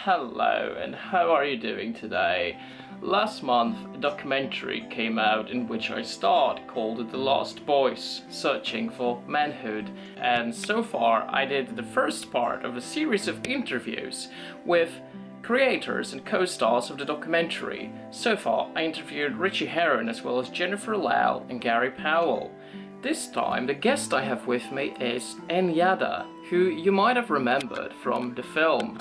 Hello, and how are you doing today? Last month, a documentary came out in which I starred called The Lost Voice, Searching for Manhood, and so far I did the first part of a series of interviews with creators and co-stars of the documentary. So far, I interviewed Ritchie Herron as well as Jennifer Lahl and Gary Powell. This time, the guest I have with me is NJada, who you might have remembered from the film.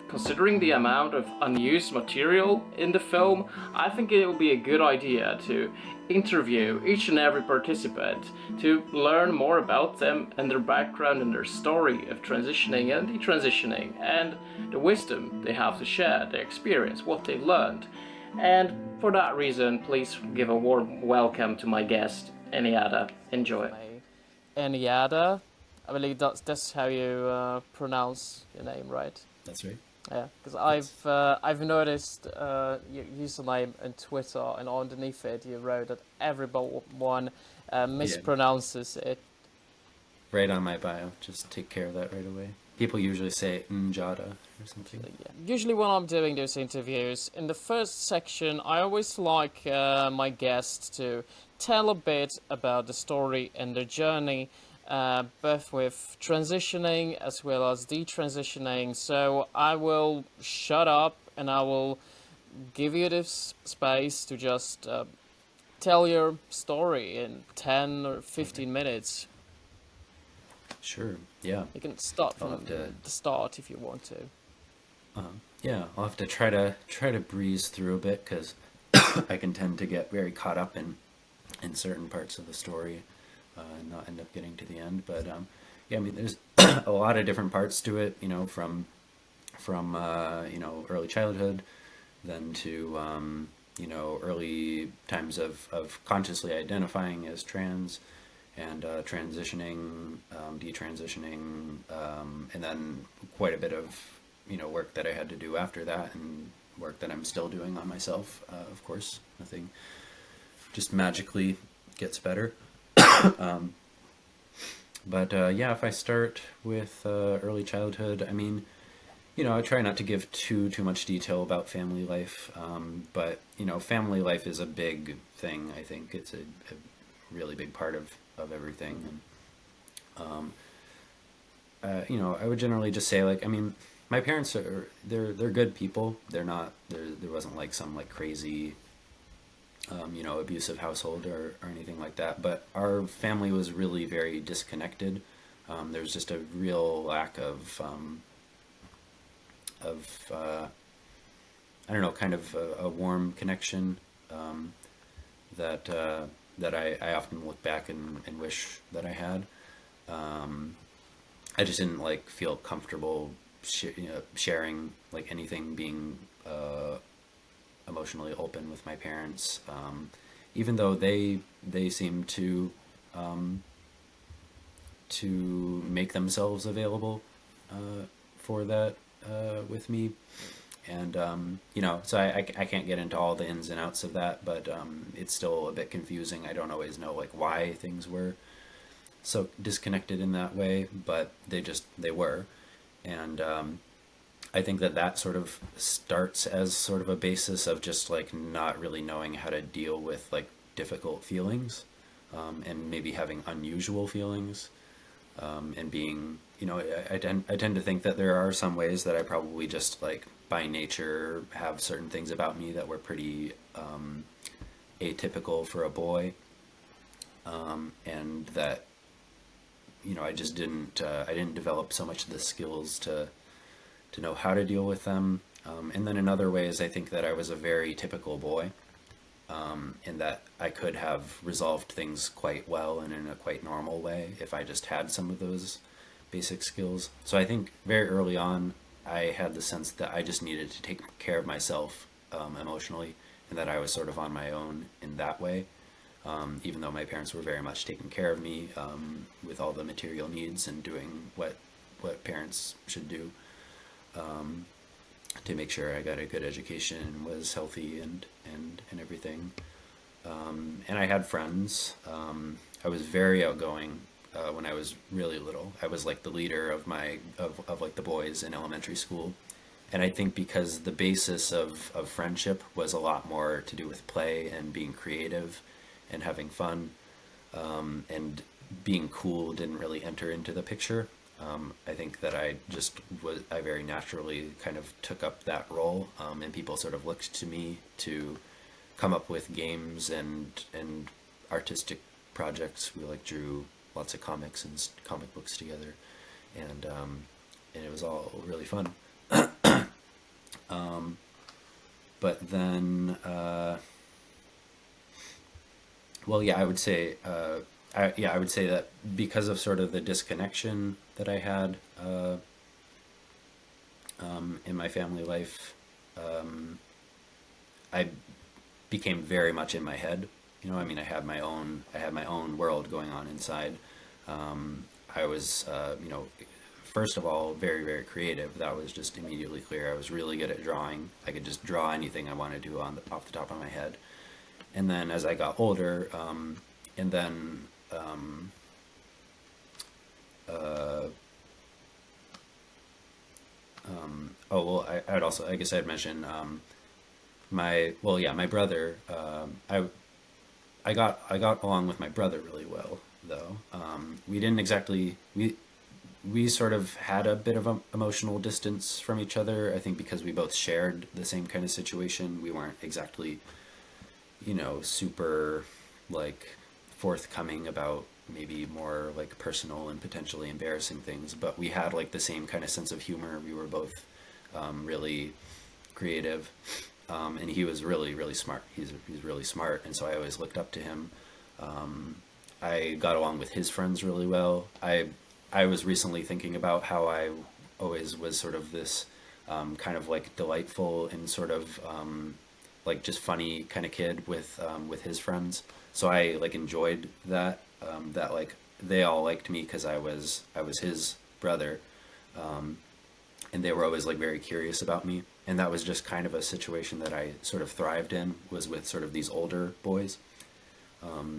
Considering the amount of unused material in the film, I think it would be a good idea to interview each and every participant to learn more about them and their background and their story of transitioning and detransitioning and the wisdom they have to share, their experience, what they learned. And for that reason, please give a warm welcome to my guest, NJada. Enjoy. NJada, I believe that's how you pronounce your name, right? That's right. Yeah, because Yes. I've noticed your username on Twitter, and underneath it you wrote that everyone Yeah. mispronounces it. Right on my bio. Just take care of that right away. People usually say NJada or something. Yeah. Usually when I'm doing those interviews, in the first section, I always like my guests to tell a bit about the story and their journey, both with transitioning as well as detransitioning. So I will shut up and I will give you this space to just tell your story in 10 or Okay. 15 minutes. Sure. Yeah. You can start I'll have to. from the start if you want to. Uh, yeah. I'll have to try to breeze through a bit because I can tend to get very caught up in certain parts of the story and not end up getting to the end. But yeah. I mean, there's a lot of different parts to it. From early childhood, then to early times of consciously identifying as trans and transitioning, detransitioning, and then quite a bit of work that I had to do after that, and work that I'm still doing on myself. Of course, nothing just magically gets better. But yeah, if I start with early childhood, I mean, I try not to give too much detail about family life, but family life is a big thing. I think it's a really big part of everything. And I would generally just say, like, I mean, my parents they're good people. They're not there wasn't like some like crazy abusive household or anything like that. But our family was really very disconnected. There's just a real lack of I don't know, kind of a warm connection that I often look back and wish that I had. I just didn't like feel comfortable sharing like anything, being emotionally open with my parents, even though they seemed um, to make themselves available for that with me. And so I can't get into all the ins and outs of that, but it's still a bit confusing. I don't always know like why things were so disconnected in that way, but they were. And I think that sort of starts as sort of a basis of just like not really knowing how to deal with like difficult feelings, and maybe having unusual feelings, and being, I tend to think that there are some ways that I probably just like by nature have certain things about me that were pretty atypical for a boy, and that I didn't develop so much of the skills to know how to deal with them. And then in other ways, I think that I was a very typical boy, in that I could have resolved things quite well and in a quite normal way if I just had some of those basic skills. So I think very early on, I had the sense that I just needed to take care of myself emotionally, and that I was sort of on my own in that way. Even though my parents were very much taking care of me, with all the material needs and doing what parents should do, to make sure I got a good education and was healthy and everything. And I had friends. I was very outgoing when I was really little. I was like the leader of like the boys in elementary school, And I think because the basis of friendship was a lot more to do with play and being creative and having fun, and being cool didn't really enter into the picture. I think that I very naturally kind of took up that role, and people sort of looked to me to come up with games and artistic projects. We like drew lots of comics and comic books together, and it was all really fun. But then, well, yeah, I would say that because of sort of the disconnection that I had in my family life, I became very much in my head. You know, I mean, I had my own world going on inside. I was, first of all, very, very creative. That was just immediately clear. I was really good at drawing. I could just draw anything I wanted to off the top of my head. And then as I got older, and then oh well, I would also, I guess I'd mention my brother. I got along with my brother really well, though. We didn't exactly we sort of had a bit of emotional distance from each other. I think because we both shared the same kind of situation. We weren't exactly, super like forthcoming about maybe more like personal and potentially embarrassing things, but we had like the same kind of sense of humor. We were both really creative, and he was really, really smart. He's really smart, and so I always looked up to him. I got along with his friends really well. I was recently thinking about how I always was sort of this kind of like delightful and sort of like just funny kind of kid with his friends. So I like enjoyed that, that like they all liked me because I was his brother, and they were always like very curious about me. And that was just kind of a situation that I sort of thrived in, was with sort of these older boys,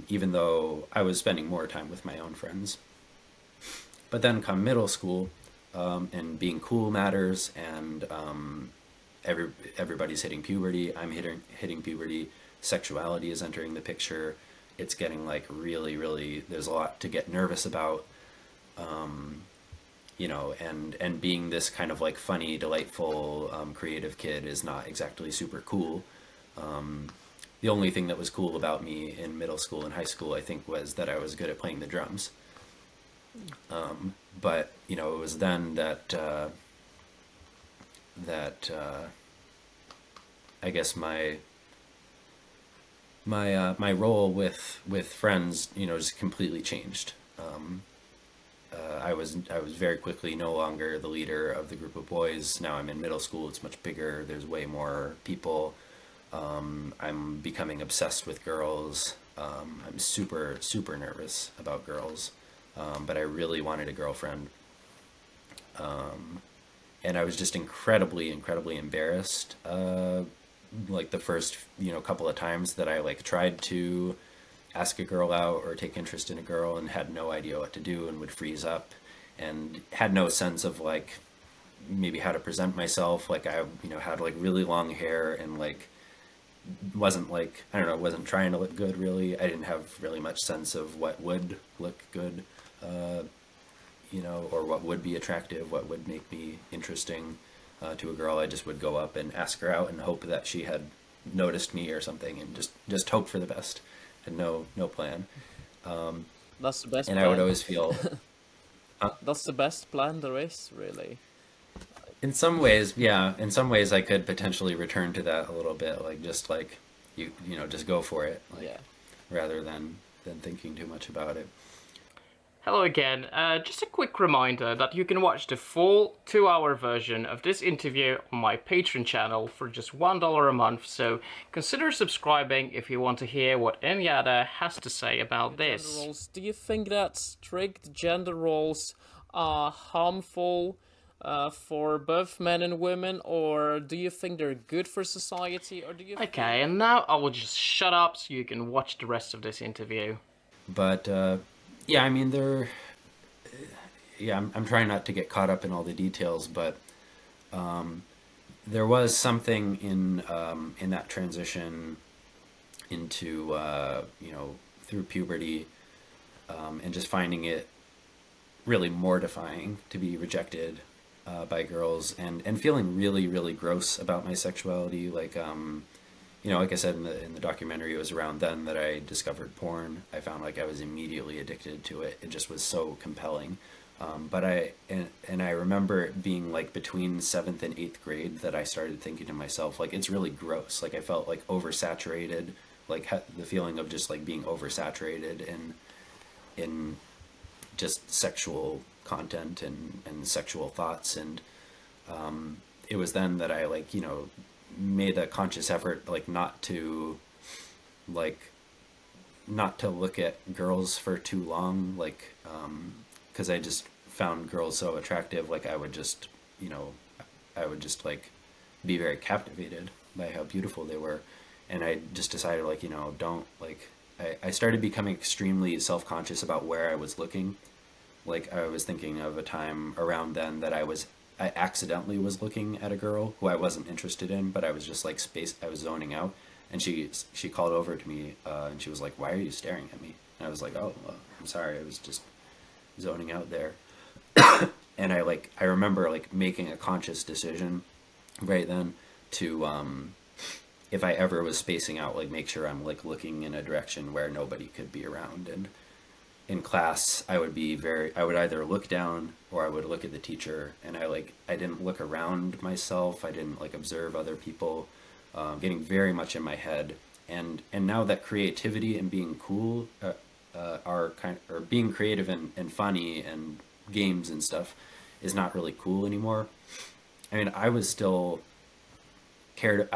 even though I was spending more time with my own friends. But then come middle school, and being cool matters, and everybody's hitting puberty. I'm hitting puberty. Sexuality is entering the picture. It's getting like really, really. There's a lot to get nervous about, and being this kind of like funny, delightful, creative kid is not exactly super cool. The only thing that was cool about me in middle school and high school, I think, was that I was good at playing the drums. But it was then that I guess my role with friends, just completely changed. I was very quickly no longer the leader of the group of boys. Now I'm in middle school. It's much bigger. There's way more people. I'm becoming obsessed with girls. I'm super, super nervous about girls. But I really wanted a girlfriend. And I was just incredibly, incredibly embarrassed. Like the first, couple of times that I like tried to ask a girl out or take interest in a girl and had no idea what to do and would freeze up and had no sense of like maybe how to present myself. Like I, had like really long hair and like wasn't like, I don't know, wasn't trying to look good really. I didn't have really much sense of what would look good, or what would be attractive, what would make me interesting to a girl. I just would go up and ask her out and hope that she had noticed me or something, and just hope for the best, and no plan. That's the best And plan. I would always feel, That's the best plan there is, really. in some ways, yeah, in some ways I could potentially return to that a little bit, like just like just go for it, like Yeah. rather than thinking too much about it. Hello again. Just a quick reminder that you can watch the full 2-hour version of this interview on my Patreon channel for just $1 a month, so consider subscribing if you want to hear what NJada has to say about Gender this. roles. Do you think that strict gender roles are harmful for both men and women, or do you think they're good for society, or do you Okay, and now I will just shut up so you can watch the rest of this interview. But yeah, I mean, yeah, I'm trying not to get caught up in all the details, but there was something in that transition into through puberty, and just finding it really mortifying to be rejected by girls, and feeling really, really gross about my sexuality. Like like I said in the documentary, it was around then that I discovered porn. I found like I was immediately addicted to it. It just was so compelling. But I remember it being like between 7th and 8th grade that I started thinking to myself, like, it's really gross. Like I felt like oversaturated, like the feeling of just like being oversaturated in just sexual content and sexual thoughts. And it was then that I made a conscious effort not to look at girls for too long, because I just found girls so attractive. Like I would just like be very captivated by how beautiful they were. And I just decided don't I started becoming extremely self-conscious about where I was looking. Like I was thinking of a time around then that I accidentally was looking at a girl who I wasn't interested in, but I was just I was zoning out. And she called over to me, and she was like, "Why are you staring at me?" And I was like, "Oh, well, I'm sorry, I was just zoning out there." And I remember making a conscious decision right then to if I ever was spacing out, make sure I'm looking in a direction where nobody could be around. And in class, I would either look down or I would look at the teacher, and I didn't look around myself. I didn't observe other people, getting very much in my head. And now that creativity and being cool or being creative and funny and games and stuff is not really cool anymore. I mean, I still cared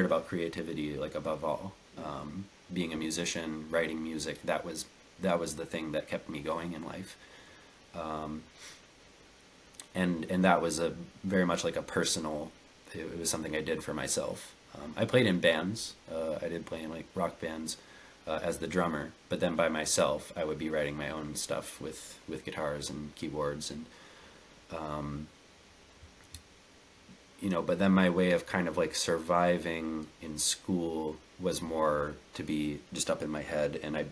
about creativity above all. Being a musician, writing music, that was the thing that kept me going in life. And that was very much a personal, it was something I did for myself. I played in bands. I did play in rock bands as the drummer, but then by myself, I would be writing my own stuff with guitars and keyboards. And but then my way of kind of surviving in school was more to be just up in my head. And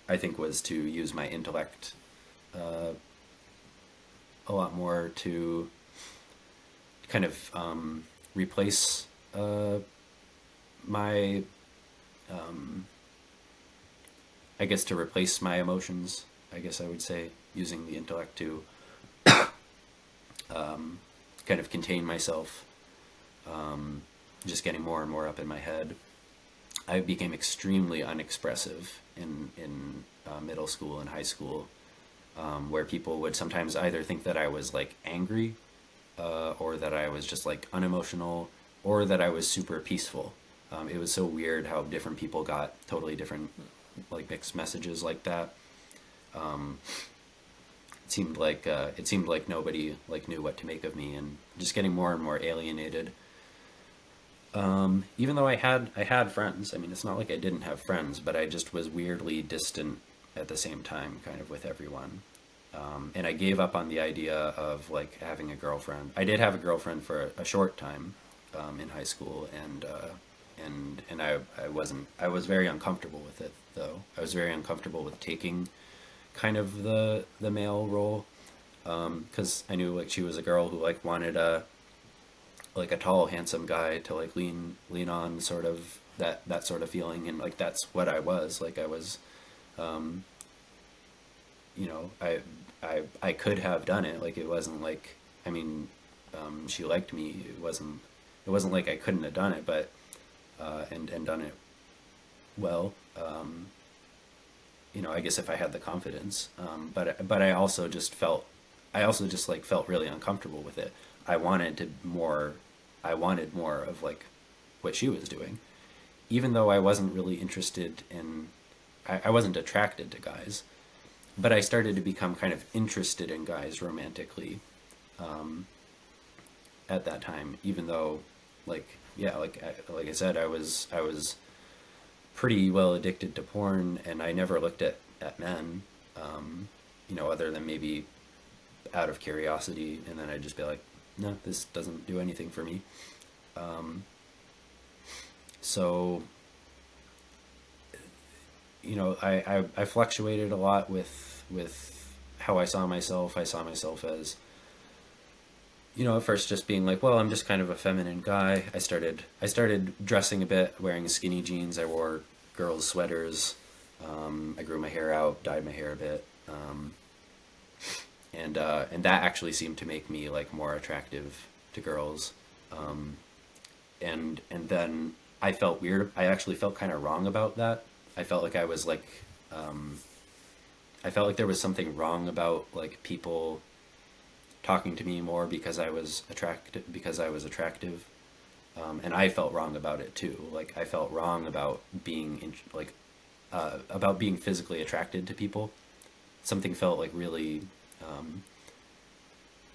I think was to use my intellect a lot more to kind of replace my I guess to replace my emotions, I guess I would say, using the intellect to kind of contain myself, just getting more and more up in my head. I became extremely unexpressive in middle school and high school, where people would sometimes either think that I was angry, or that I was just unemotional, or that I was super peaceful. It was so weird how different people got totally different mixed messages like that. It seemed like nobody knew what to make of me, and just getting more and more alienated. Even though I had friends. I mean, it's not like I didn't have friends, but I just was weirdly distant at the same time, kind of with everyone. And I gave up on the idea of having a girlfriend. I did have a girlfriend for a short time in high school, and I was very uncomfortable with it, though. I was very uncomfortable with taking kind of the male role, because I knew she was a girl who wanted a tall, handsome guy to lean on, sort of that sort of feeling. And that's what I was. I was I could have done it. It wasn't I mean, she liked me. It wasn't like I couldn't have done it, but and done it well. I guess if I had the confidence, but I also just felt really uncomfortable with it. I wanted more of what she was doing, even though I wasn't really interested in, I wasn't attracted to guys, but I started to become kind of interested in guys romantically, at that time, even though like I said, I was pretty well addicted to porn, and I never looked at men, other than maybe out of curiosity, and then I'd just be like, no, this doesn't do anything for me. So, you know, I fluctuated a lot with how I saw myself. I saw myself as, you know, at first just being like, well, I'm just kind of a feminine guy. I started dressing a bit, wearing skinny jeans. I wore girls' sweaters. I grew my hair out, dyed my hair a bit. And that actually seemed to make me like more attractive to girls. And then I felt weird. I actually felt kind of wrong about that. I felt like I was like, I felt like there was something wrong about like people talking to me more because I was attractive. And I felt wrong about it too. Like I felt wrong about about being physically attracted to people. Something felt like really,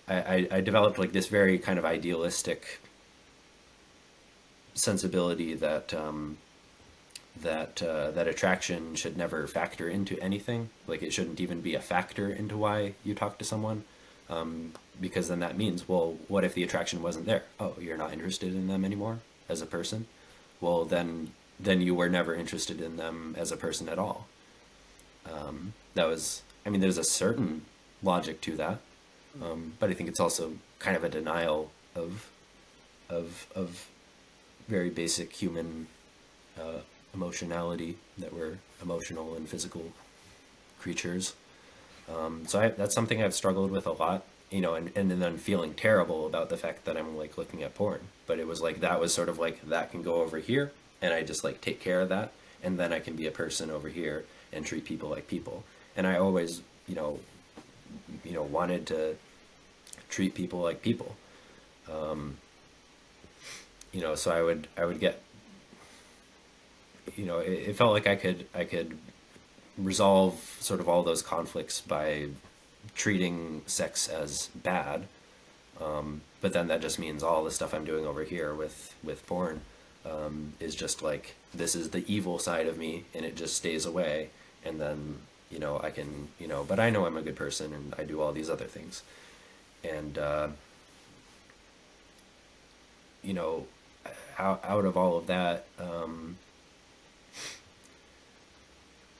I developed like this very kind of idealistic sensibility that that attraction should never factor into anything. Like it shouldn't even be a factor into why you talk to someone, because then that means, well, what if the attraction wasn't there? Oh, you're not interested in them anymore as a person. Well, then you were never interested in them as a person at all. That was, I mean, there's a certain logic to that, but I think it's also kind of a denial of very basic human emotionality, that we're emotional and physical creatures. So that's something I've struggled with a lot, you know, and then feeling terrible about the fact that I'm like looking at porn. But it was like, that was sort of like, that can go over here, and I just like take care of that, and then I can be a person over here and treat people like people. And I always, you know, wanted to treat people like people. You know, so I would get, you know, it felt like I could resolve sort of all those conflicts by treating sex as bad. But then that just means all the stuff I'm doing over here with porn is just like, this is the evil side of me, and it just stays away. And then, you know, I can, you know, but I know I'm a good person and I do all these other things. And, you know, out of all of that,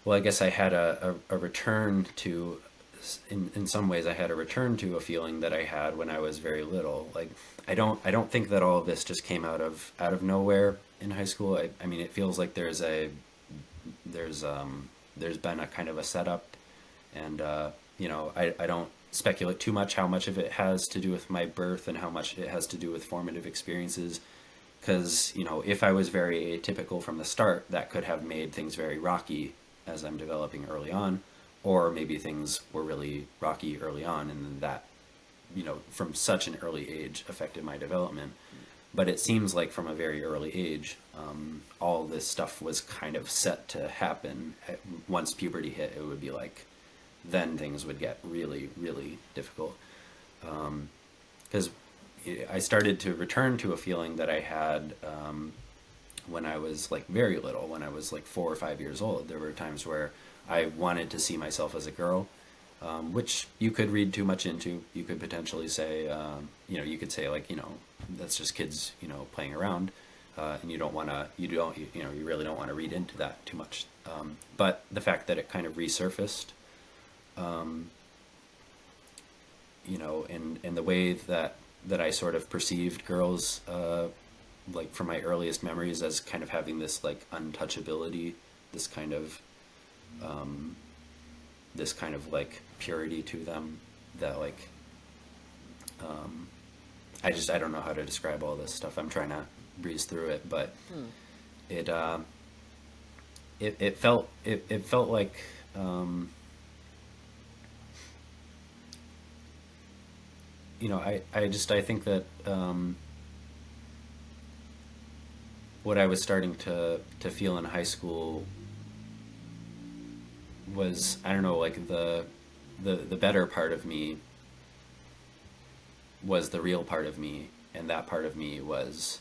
well, I guess I had a return to, in some ways, I had a return to a feeling that I had when I was very little. Like, I don't think that all of this just came out of nowhere in high school. I mean, it feels like there's been a kind of a setup, and you know, I don't speculate too much how much of it has to do with my birth and how much it has to do with formative experiences. Because, you know, if I was very atypical from the start, that could have made things very rocky as I'm developing early on, or maybe things were really rocky early on, and that, you know, from such an early age affected my development. But it seems like from a very early age, all this stuff was kind of set to happen. Once puberty hit, it would be like, then things would get really, really difficult. Because I started to return to a feeling that I had when I was like very little, when I was like 4 or 5 years old. There were times where I wanted to see myself as a girl, which you could read too much into. You could potentially say, you know, you could say like, you know, that's just kids, you know, playing around, and you really don't want to read into that too much. But the fact that it kind of resurfaced, you know, in the way that I sort of perceived girls, like from my earliest memories, as kind of having this like untouchability, this kind of like purity to them, that like, I don't know how to describe all this stuff. I'm trying to breeze through it, but it felt like, you know, I think that what I was starting to feel in high school was, I don't know, like the better part of me was the real part of me, and that part of me was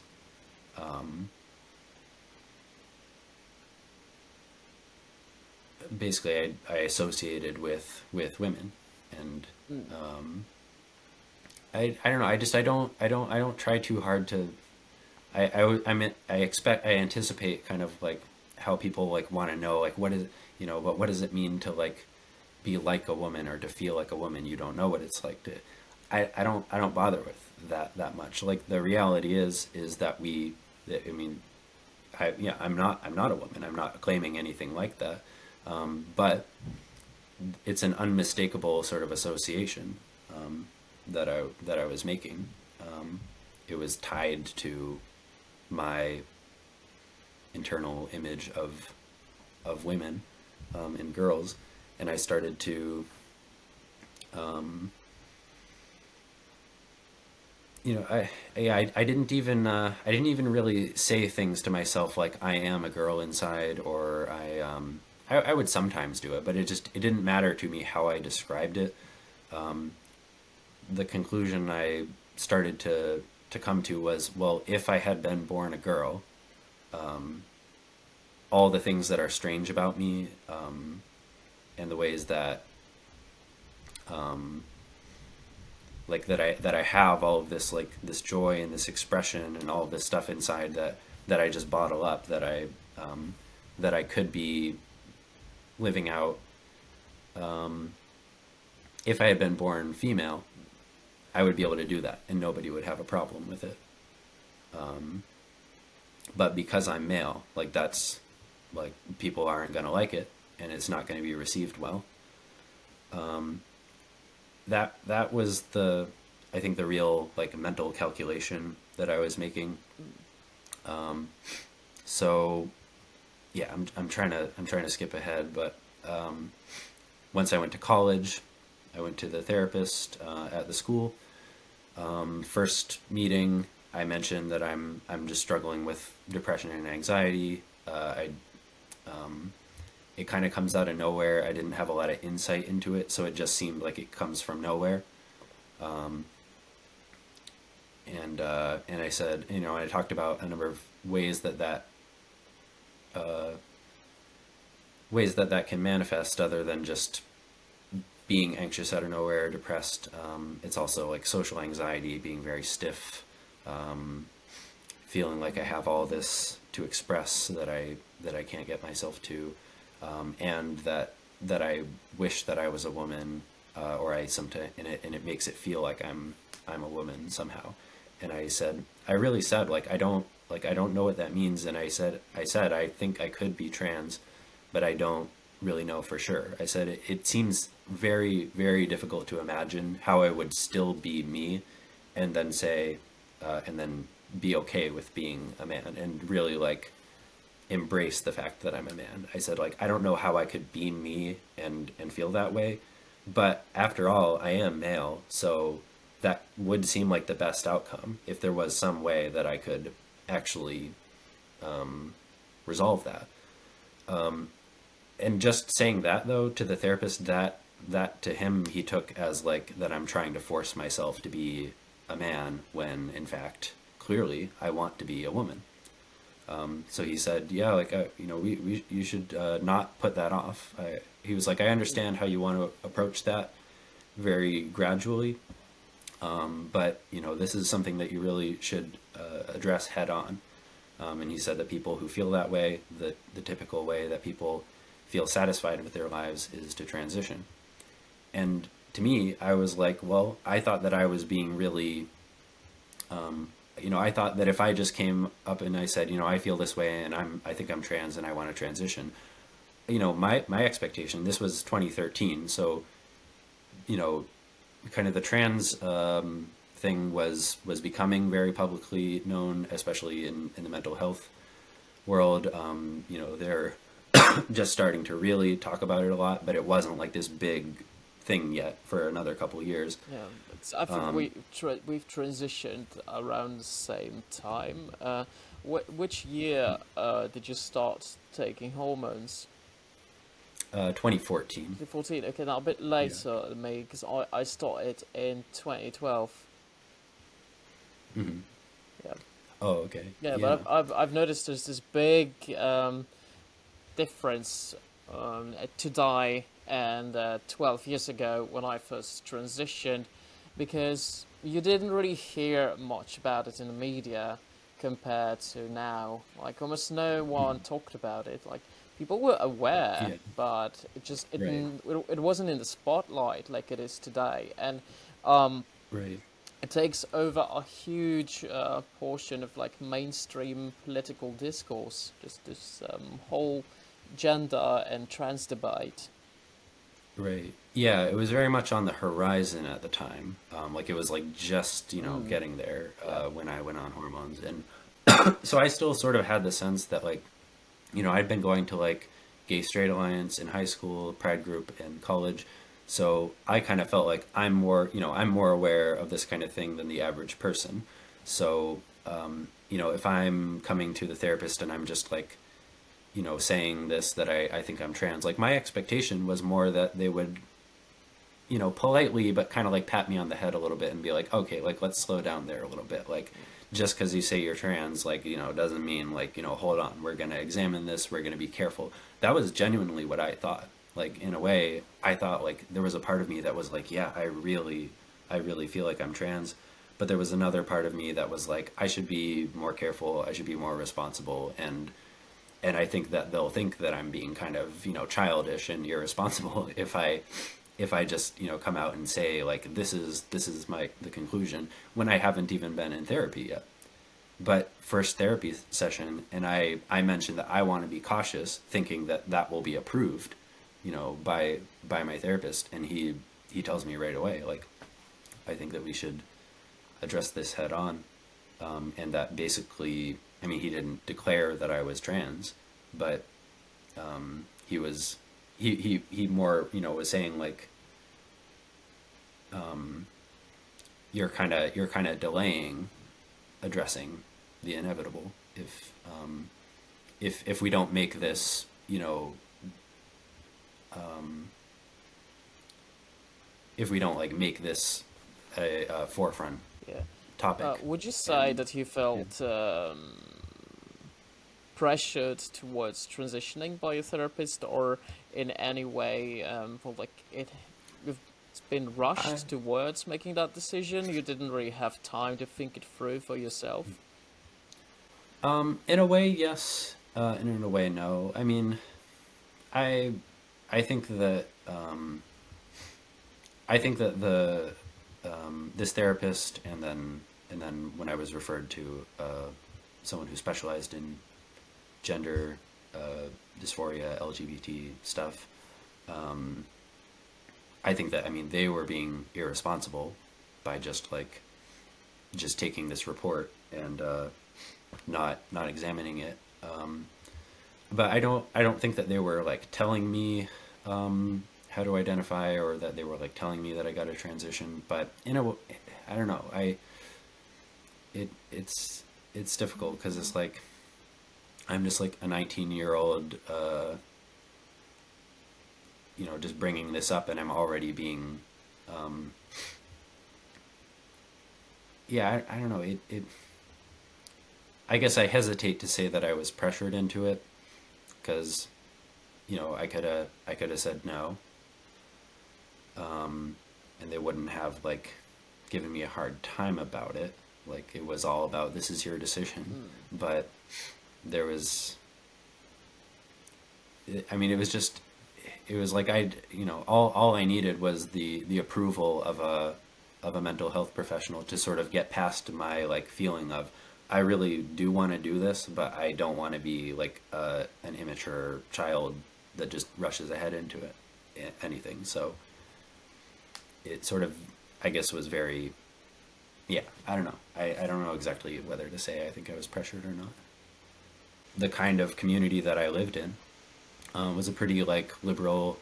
basically I associated with women, and I don't know. I don't try too hard to. I mean, I anticipate kind of like how people like want to know like what is, but what does it mean to like be like a woman or to feel like a woman? You don't know what it's like to. I don't bother with that much. Like the reality is that I mean, I'm not a woman. I'm not claiming anything like that. But it's an unmistakable sort of association that I was making. It was tied to my internal image of women and girls, and I started to, I didn't even really say things to myself like I am a girl inside, or I would sometimes do it, but it didn't matter to me how I described it. The conclusion I started to come to was, well, if I had been born a girl, all the things that are strange about me, and the ways that like that I have all of this like this joy and this expression and all of this stuff inside that I just bottle up, that I could be living out, if I had been born female, I would be able to do that and nobody would have a problem with it. But because I'm male, like that's like people aren't going to like it and it's not going to be received well. That was I think the real like mental calculation that I was making. So yeah, I'm trying to skip ahead, but once I went to college, I went to the therapist at the school. First meeting, I mentioned that I'm just struggling with depression and anxiety. It kind of comes out of nowhere. I didn't have a lot of insight into it, so it just seemed like it comes from nowhere. And I said, I talked about a number of ways that can manifest other than just being anxious out of nowhere, depressed. It's also like social anxiety, being very stiff, feeling like I have all this to express that I can't get myself to, and that I wish that I was a woman, or I sometimes and it makes it feel like I'm a woman somehow. And I really said like I don't know what that means, and I said I think I could be trans, but I don't really know for sure. I said it seems very, very difficult to imagine how I would still be me, and then say, and then be okay with being a man, and really like embrace the fact that I'm a man. I said like I don't know how I could be me and feel that way, but after all, I am male, so that would seem like the best outcome if there was some way that I could actually resolve that. And just saying that though to the therapist, that to him he took as like that I'm trying to force myself to be a man when in fact clearly I want to be a woman. So he said, yeah, like you should not put that off. He was like, I understand how you want to approach that very gradually, but this is something that you really should address head on. And he said that people who feel that way, the typical way that people feel satisfied with their lives is to transition. And to me, I was like, well, I thought that I was being really, I thought that if I just came up and I said, I feel this way and I think I'm trans and I want to transition, my expectation, this was 2013. So, kind of the trans, thing was becoming very publicly known, especially in the mental health world. They're just starting to really talk about it a lot, but it wasn't like this big thing yet for another couple of years. Yeah, I think we've transitioned around the same time. Which year did you start taking hormones? 2014. 2014. Okay, now a bit later than me because I started in 2012. Mm-hmm. Yeah. Oh, okay. Yeah, but I've noticed there's this big difference today and 12 years ago when I first transitioned, because you didn't really hear much about it in the media compared to now. Like almost no one talked about it. Like people were aware, Yeah, but right, it wasn't in the spotlight like it is today. And um, right. it takes over a huge portion of like mainstream political discourse. Just this whole gender and trans debate. Right. Yeah, it was very much on the horizon at the time. Like it was like just, Mm, getting there yeah. when I went on hormones. And so I still sort of had the sense that like, I'd been going to like Gay Straight Alliance in high school, Pride group in college. So I kind of felt like I'm more aware of this kind of thing than the average person. So, if I'm coming to the therapist and I'm just like, saying this that I think I'm trans, like my expectation was more that they would, politely but kind of like pat me on the head a little bit and be like, okay, like let's slow down there a little bit. Like just because you say you're trans, like, doesn't mean like, hold on, we're going to examine this, we're going to be careful. That was genuinely what I thought. Like in a way, I thought like there was a part of me that was like, yeah, I really feel like I'm trans. But there was another part of me that was like, I should be more careful, I should be more responsible, and I think that they'll think that I'm being kind of, childish and irresponsible if I just, come out and say like this is my the conclusion when I haven't even been in therapy yet. But first therapy session, and I mentioned that I want to be cautious, thinking that that will be approved, by my therapist, and he tells me right away like, I think that we should address this head on. And that basically, I mean, he didn't declare that I was trans, but he was he more, was saying like, you're kind of delaying addressing the inevitable if we don't make this, if we don't like make this a forefront Yeah. topic. Would you say And that you yeah. felt pressured towards transitioning by a therapist, or in any way, felt like it's been I rushed towards making that decision? You didn't really have time to think it through for yourself. In a way, yes. And in a way, no. I mean, I I think that the this therapist, and then when I was referred to someone who specialized in gender dysphoria, LGBT stuff, I think that, I mean, they were being irresponsible by just taking this report and not examining it. But I don't think that they were like telling me how to identify, or that they were like telling me that I got to transition. But I don't know. It's difficult because it's like I'm just like a 19-year-old, just bringing this up, and I'm already being, yeah, I don't know. I guess I hesitate to say that I was pressured into it, because I could have said no, and they wouldn't have like given me a hard time about it. Like it was all about, this is your decision. But there was, I mean, it was like all I needed was the approval of a mental health professional to sort of get past my like feeling of, I really do want to do this, but I don't want to be like an immature child that just rushes ahead into anything. So it sort of, I guess, was very, yeah, I don't know. I don't know exactly whether to say I think I was pressured or not. The kind of community that I lived in was a pretty like liberal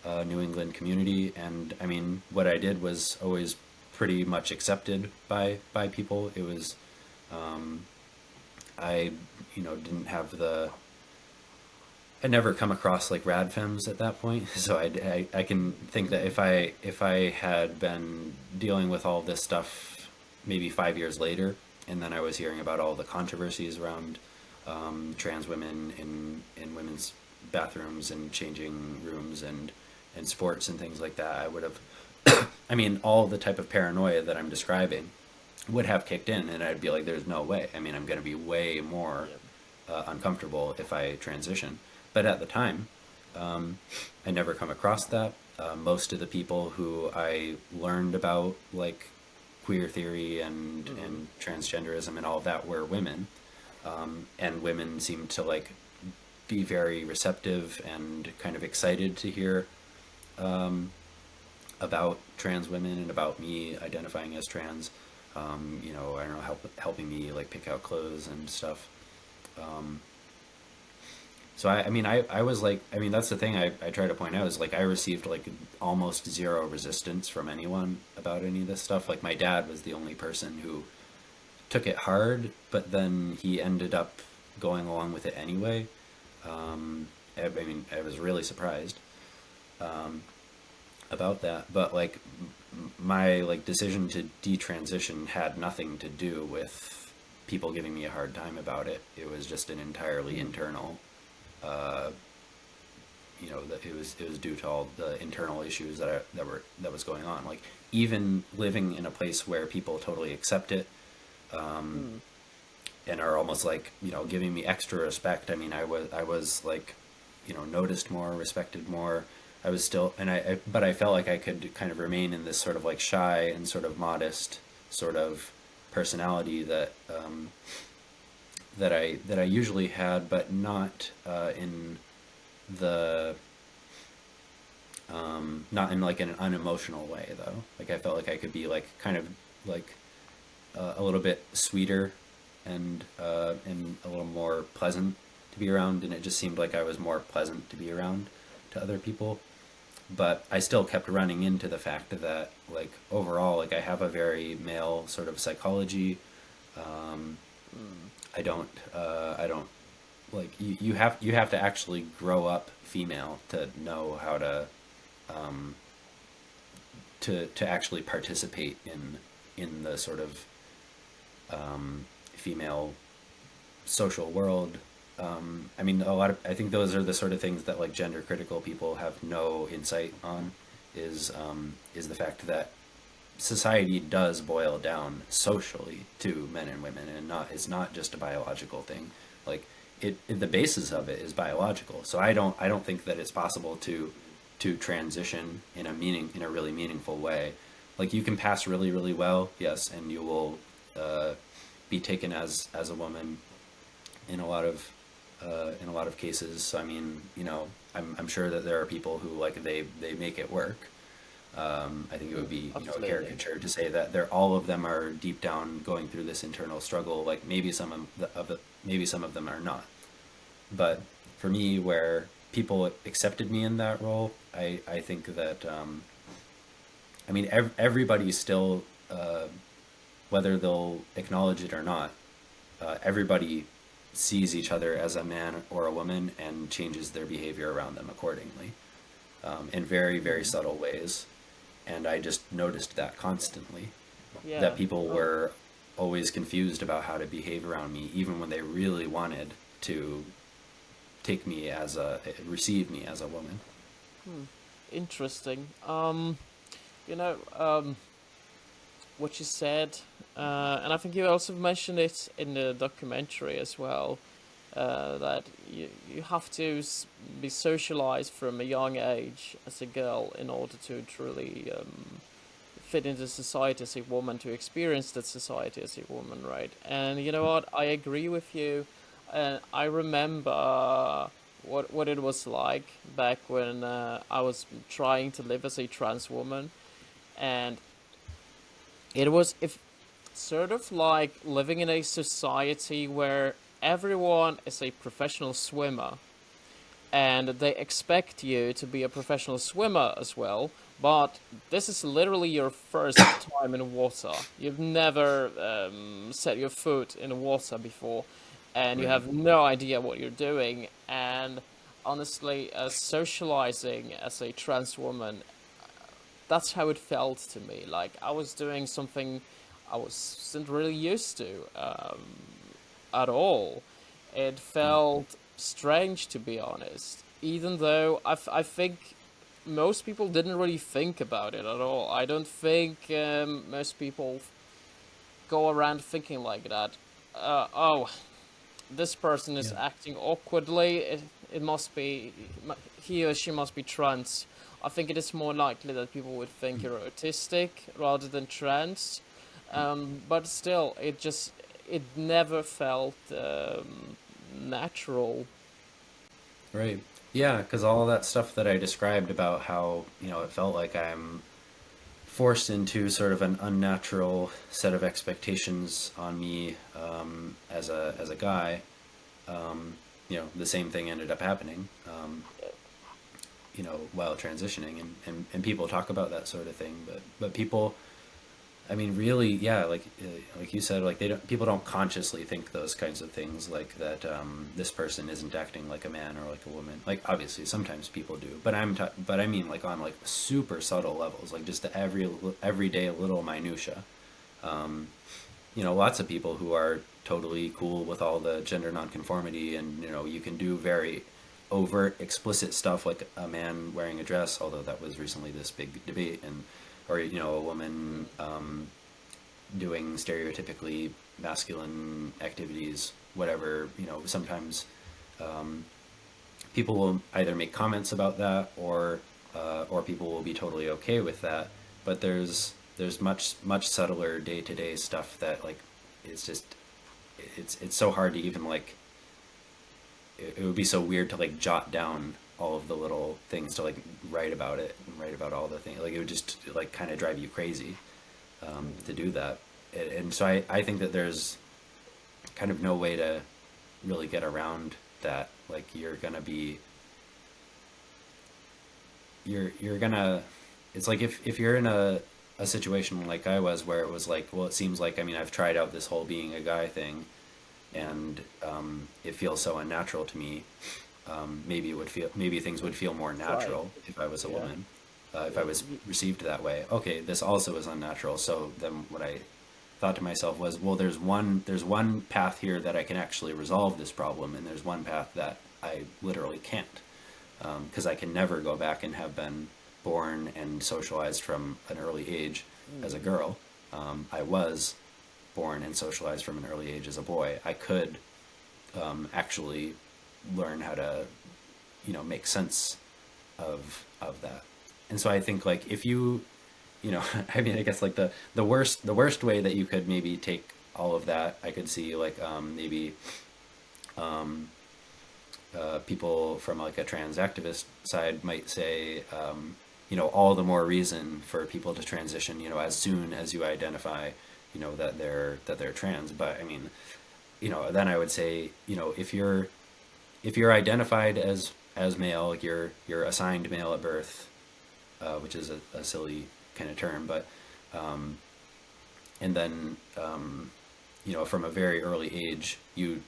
New England community, and I mean, what I did was always pretty much accepted by people. It was, I didn't have I never come across like rad femmes at that point, so I can think that if I had been dealing with all this stuff maybe 5 years later, and then I was hearing about all the controversies around trans women in women's bathrooms and changing rooms and sports and things like that, I would have I mean, all the type of paranoia that I'm describing would have kicked in, and I'd be like, "There's no way." I mean, I'm going to be way more Yeah. uncomfortable if I transition. But at the time, I never come across that. Most of the people who I learned about, like queer theory and transgenderism and all of that, were women, and women seemed to like be very receptive and kind of excited to hear about trans women and about me identifying as trans. I don't know, helping me like pick out clothes and stuff. So I was like, I mean, that's the thing I try to point out is like I received like almost zero resistance from anyone about any of this stuff. Like my dad was the only person who took it hard, but then he ended up going along with it anyway. I mean, I was really surprised about that, but like my like decision to detransition had nothing to do with people giving me a hard time about it. It was just an entirely internal that it was due to all the internal issues that was going on. Like even living in a place where people totally accept it, and are almost like giving me extra respect. I mean, I was like noticed more, respected more. I was still, but I felt like I could kind of remain in this sort of like shy and sort of modest sort of personality that I usually had, but not in the not in like an unemotional way though. Like I felt like I could be like kind of like a little bit sweeter and a little more pleasant to be around, and it just seemed like I was more pleasant to be around to other people. But I still kept running into the fact that like overall, like I have a very male sort of psychology. I don't like you have to actually grow up female to know how to actually participate in the sort of female social world. I mean, I think those are the sort of things that like gender critical people have no insight on. Is the fact that society does boil down socially to men and women, and it's not just a biological thing. Like the basis of it is biological. So I don't think that it's possible to transition in a really meaningful way. Like you can pass really really well, yes, and you will be taken as a woman in a lot of cases. So I mean, I'm sure that there are people who like they make it work. I think it would be a Absolutely. caricature to say that all of them are deep down going through this internal struggle. Like maybe maybe some of them are not. But for me, where people accepted me in that role, I think that I mean everybody still, whether they'll acknowledge it or not, everybody sees each other as a man or a woman and changes their behavior around them accordingly, in very very subtle ways. And I just noticed that constantly, Yeah. that people were always confused about how to behave around me, even when they really wanted to receive me as a woman. Interesting. You know, what you said, and I think you also mentioned it in the documentary as well, that you have to be socialized from a young age as a girl in order to truly fit into society as a woman, to experience that society as a woman, right? And you know what? I agree with you. And I remember what it was like back when I was trying to live as a trans woman, and it was if sort of like living in a society where everyone is a professional swimmer and they expect you to be a professional swimmer as well, but this is literally your first time in water. You've never set your foot in water before, and you Right. have no idea what you're doing. And honestly, socializing as a trans woman, that's how it felt to me. Like I was doing something I wasn't really used to at all. It felt strange, to be honest. Even though I think most people didn't really think about it at all. I don't think most people go around thinking like that. Oh, this person is Yeah. acting awkwardly. It must be he or she must be trans. I think it is more likely that people would think you're autistic rather than trans. But still, it never felt natural. Right. Yeah, because all that stuff that I described about how, it felt like I'm forced into sort of an unnatural set of expectations on me as a guy. The same thing ended up happening. While transitioning, and people talk about that sort of thing, but people, I mean, really, yeah, like you said, like people don't consciously think those kinds of things, like that this person isn't acting like a man or like a woman. Like obviously, sometimes people do, but but I mean, like on like super subtle levels, like just the everyday little minutia. Lots of people who are totally cool with all the gender nonconformity, and you can do very overt, explicit stuff like a man wearing a dress, although that was recently this big debate, and or a woman doing stereotypically masculine activities, whatever. Sometimes people will either make comments about that, or people will be totally okay with that. But there's much subtler day to day stuff that like it's just it's so hard to even like it would be so weird to like jot down all of the little things to like write about it and write about all the things. Like it would just like kind of drive you crazy to do that. And so I think that there's kind of no way to really get around that. Like you're gonna it's like if you're in a situation like I was, where it was like, well, it seems like, I mean, I've tried out this whole being a guy thing, and it feels so unnatural to me. Maybe things would feel more natural if I was a woman, if I was received that way. Okay, this also is unnatural. So then what I thought to myself was, well, there's one path here that I can actually resolve this problem, and there's one path that I literally can't, because I can never go back and have been born and socialized from an early age as a girl. I was born and socialized from an early age as a boy. I could actually learn how to, make sense of that. And so I think like if you, I mean, I guess like the worst way that you could maybe take all of that, I could see like maybe people from like a trans activist side might say, all the more reason for people to transition, as soon as you identify, that they're trans. But I mean, then I would say, if you're identified as male, like you're assigned male at birth, which is a silly kind of term, but and then from a very early age you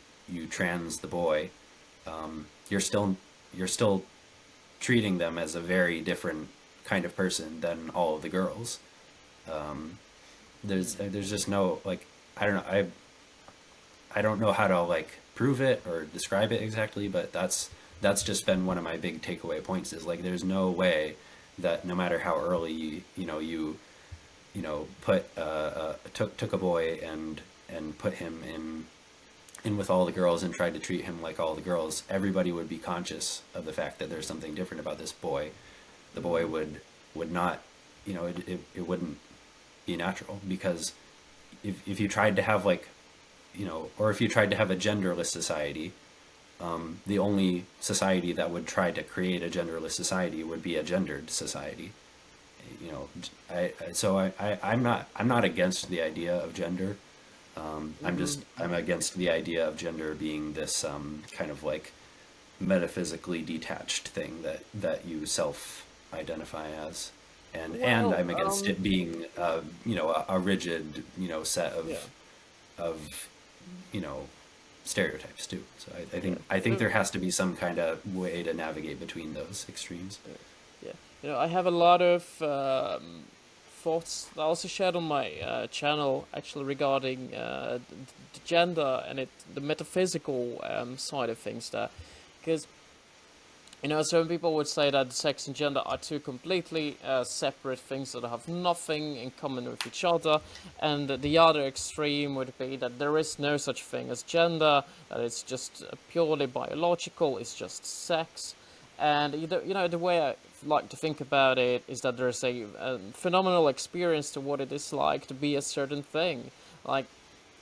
trans the boy, you're still treating them as a very different kind of person than all of the girls. There's just no, like, I don't know, I don't know how to like prove it or describe it exactly, but that's just been one of my big takeaway points, is like there's no way that no matter how early you put took a boy and put him in with all the girls and tried to treat him like all the girls, everybody would be conscious of the fact that there's something different about this boy. The boy would not, it wouldn't be natural, because if you tried to have like, or if you tried to have a genderless society, the only society that would try to create a genderless society would be a gendered society. I'm not against the idea of gender. I'm against the idea of gender being this kind of like metaphysically detached thing that you self-identify as, and I'm against it being a rigid set of stereotypes too. So I think there has to be some kind of way to navigate between those extremes. Yeah, I have a lot of thoughts I also shared on my channel, actually, regarding the gender and the metaphysical side of things there, because You know, some people would say that sex and gender are two completely separate things that have nothing in common with each other, and the other extreme would be that there is no such thing as gender, that it's just purely biological, it's just sex. And you know, the way I like to think about it is that there's a phenomenal experience to what it is like to be a certain thing. Like,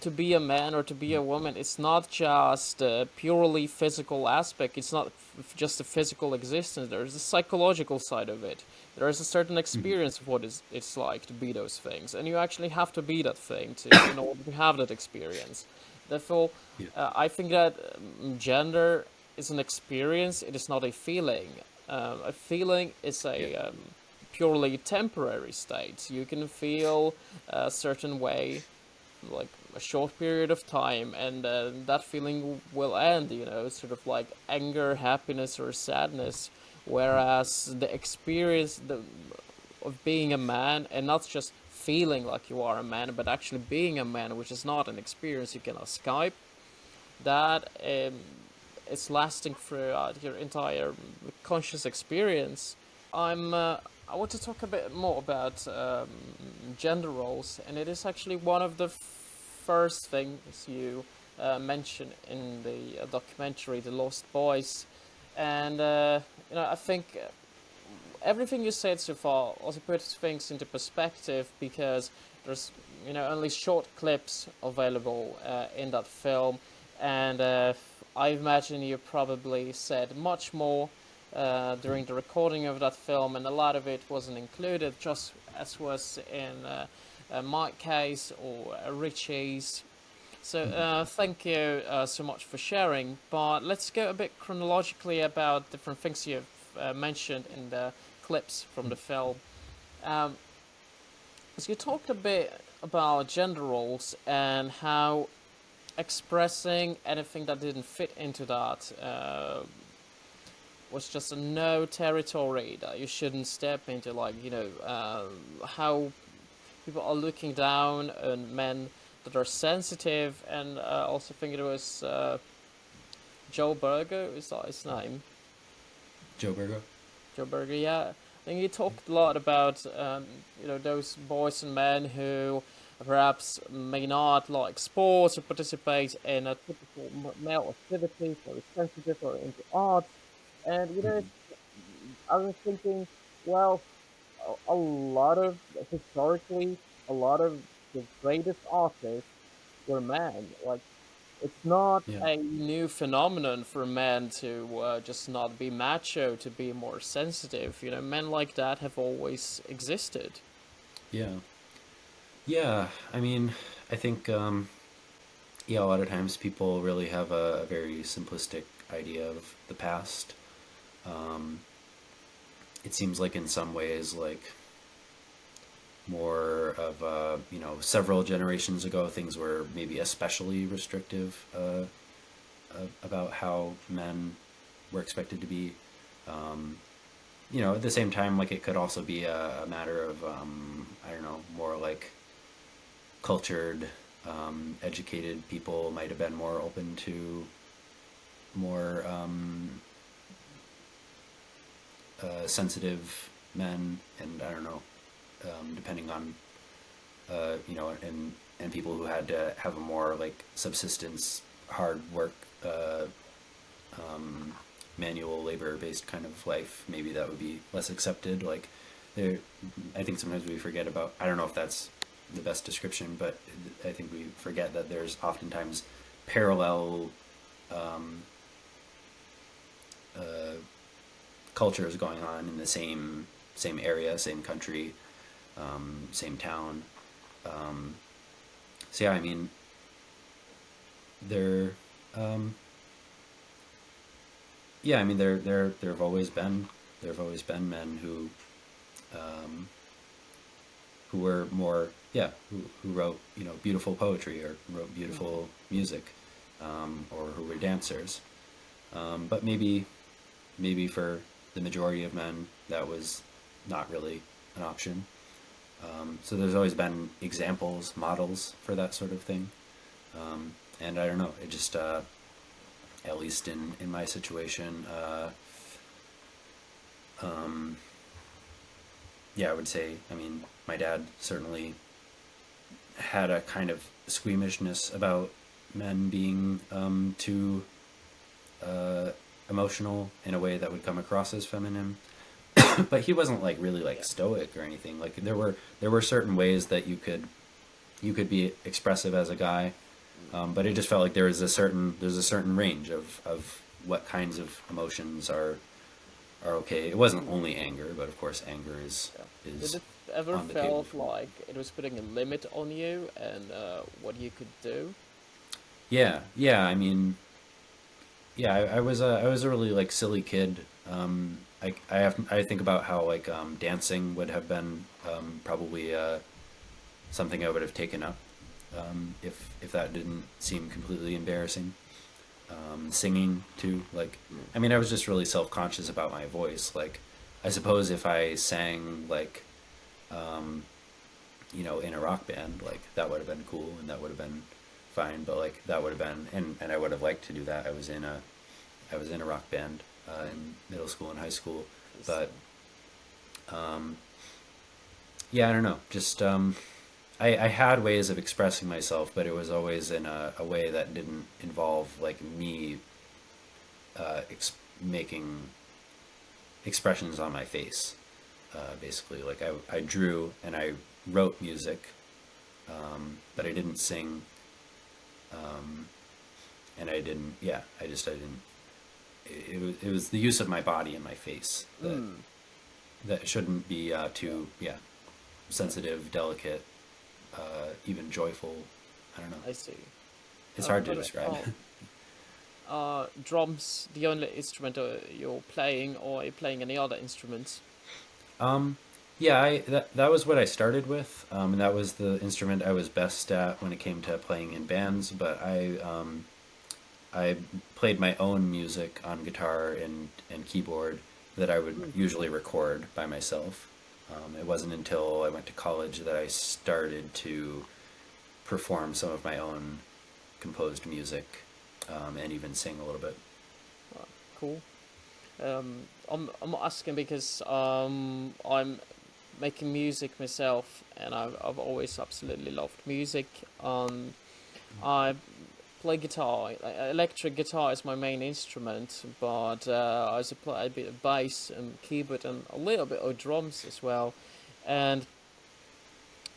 to be a man or to be a woman, it's not just a purely physical aspect. It's not just a physical existence. There's a psychological side of it. There is a certain Mhm. experience of what it's like to be those things, and you actually have to be that thing to in order to have that experience. Therefore, Yeah. I think that gender is an experience. It is not a feeling. A feeling is Yeah. a purely temporary state. You can feel a certain way like a short period of time, and that feeling will end, you know, sort of like anger, happiness, or sadness. Whereas the experience of being a man, and not just feeling like you are a man, but actually being a man, which is not an experience you can escape, that is lasting throughout your entire conscious experience. I want to talk a bit more about gender roles, and it is actually one of the first things you mention in the documentary, The Lost Boys. And you know, I think everything you said so far also puts things into perspective, because there's, you know, only short clips available in that film, and I imagine you probably said much more during the recording of that film, and a lot of it wasn't included, just as was in my case or Ritchie's. So thank you so much for sharing. But let's go a bit chronologically about different things you've mentioned in the clips from the film. Um, so you talked a bit about gender roles and how expressing anything that didn't fit into that was just a no territory that you shouldn't step into. Like, you know, how people are looking down on men that are sensitive, and also think it was Joe Berger, is that his name? Joe Burgo. Joe Berger, yeah. I think he talked a lot about you know, those boys and men who perhaps may not like sports or participate in a typical male activity, so it's sensitive or into art. And you know, Mhm. I was thinking, well, a lot of historically, a lot of the greatest artists were men. Like, it's not Yeah. a new phenomenon for men to just not be macho, to be more sensitive. You know, men like that have always existed. Yeah. Yeah. I mean, I think yeah, a lot of times people really have a very simplistic idea of the past. Um, it seems like in some ways, like more of you know, several generations ago, things were maybe especially restrictive about how men were expected to be. Um, you know, at the same time, like it could also be a matter of I don't know, more like cultured, educated people might have been more open to more sensitive men, and I don't know, depending on you know, and people who had to have a more like subsistence, hard work, manual labor based kind of life. Maybe that would be less accepted. Like there, I think sometimes we forget about. I don't know if that's the best description, but I think we forget that there's oftentimes parallel cultures going on in the same area, same country, same town. So yeah, I mean, there, um, yeah, I mean, there have always been men who were more, yeah, who wrote, you know, beautiful poetry or wrote beautiful music, or who were dancers. But maybe for the majority of men that was not really an option. So there's always been examples, models for that sort of thing. And I don't know, it just, at least in my situation, Yeah, I would say, I mean, my dad certainly had a kind of squeamishness about men being too emotional in a way that would come across as feminine. But he wasn't like really like Yeah. stoic or anything. Like there were certain ways that you could be expressive as a guy, but it just felt like there's a certain range of what kinds of emotions are okay. It wasn't only anger, but of course anger is Yeah. Did is it ever on the table felt for me. like it was putting a limit on you and what you could do? Yeah, yeah. I mean, yeah. I was a really like silly kid. I think about how like dancing would have been probably something I would have taken up if that didn't seem completely embarrassing. Singing too, like I mean, I was just really self conscious about my voice. Like, I suppose if I sang like in a rock band, like that would have been cool and that would have been fine. But like that would have been and I would have liked to do that. I was in a rock band in middle school and high school, I see. but yeah, I don't know. Just I had ways of expressing myself, but it was always in a way that didn't involve like me making expressions on my face. Basically, like I drew and I wrote music, but I didn't sing, and I didn't. Yeah, I didn't. It was the use of my body and my face Mm, that shouldn't be too sensitive, delicate, even joyful. I don't know. I see. It's hard to But describe. drums the only instrument you're playing, or are you playing any other instruments? Yeah, that was what I started with, and that was the instrument I was best at when it came to playing in bands. But I played my own music on guitar and keyboard that I would Mm. usually record by myself. It wasn't until I went to college that I started to perform some of my own composed music, and even sing a little bit. Cool. I'm asking because I'm making music myself, and I've always absolutely loved music. I play guitar. Electric guitar is my main instrument, but I also play a bit of bass and keyboard and a little bit of drums as well. And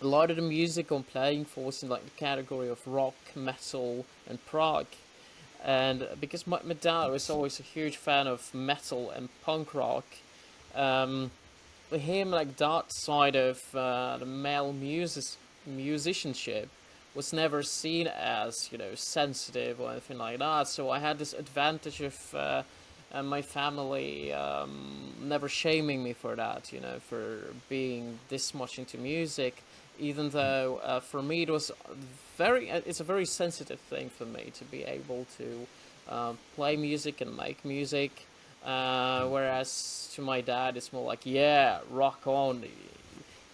a lot of the music I'm playing falls in like the category of rock, metal, and prog. And because my dad was always a huge fan of metal and punk rock, um, with him like that side of the male musicianship was never seen as sensitive or anything like that. So I had this advantage of my family never shaming me for that, for being this much into music. Even though for me it's a very sensitive thing for me to be able to play music and make music. Whereas to my dad, it's more like, yeah, rock on,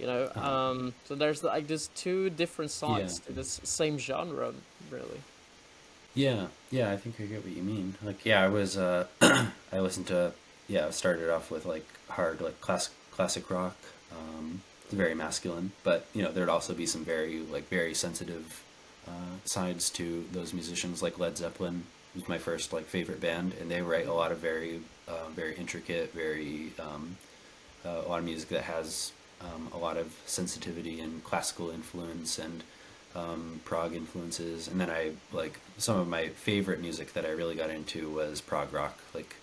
Uh-huh. So there's like there's two different Yeah, sides to this same genre, really. yeah, yeah. I think I get what you mean. Like, yeah, I was. I listened to. Yeah, I started off with like hard, like classic rock. It's very masculine, but there'd also be some very sensitive sides to those musicians. Like Led Zeppelin was my first like favorite band, and they write a lot of very intricate, a lot of music that has a lot of sensitivity and classical influence and prog influences. And then I like some of my favorite music that I really got into was prog rock, like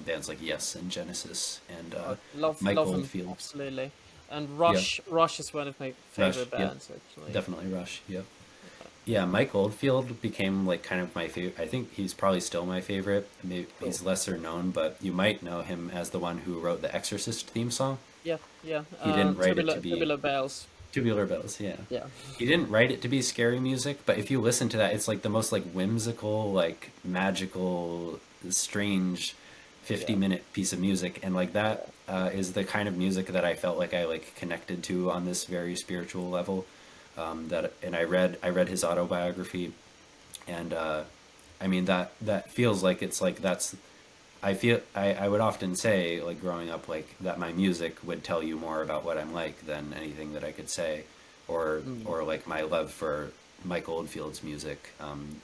bands like Yes and Genesis and Mike Love them Oldfield. absolutely. And Yeah, Rush is one of my Rush. favorite Yep, bands actually. definitely Rush. Yep. Yeah, Mike Oldfield became like kind of my favorite. I think he's probably still my favorite. Maybe Cool. he's lesser known, but you might know him as the one who wrote the Exorcist theme song. Yeah, yeah. He didn't write it to be Tubular Bells. Tubular Bells, yeah. Yeah. He didn't write it to be scary music, but if you listen to that, it's like the most like whimsical, like magical, strange Yeah. 50-minute piece of music, and like that is the kind of music that I felt like I like connected to on this very spiritual level. That and I read his autobiography, and I mean that feels like it's like I would often say, like growing up, like that my music would tell you more about what I'm like than anything that I could say, or like my love for Michael Oldfield's music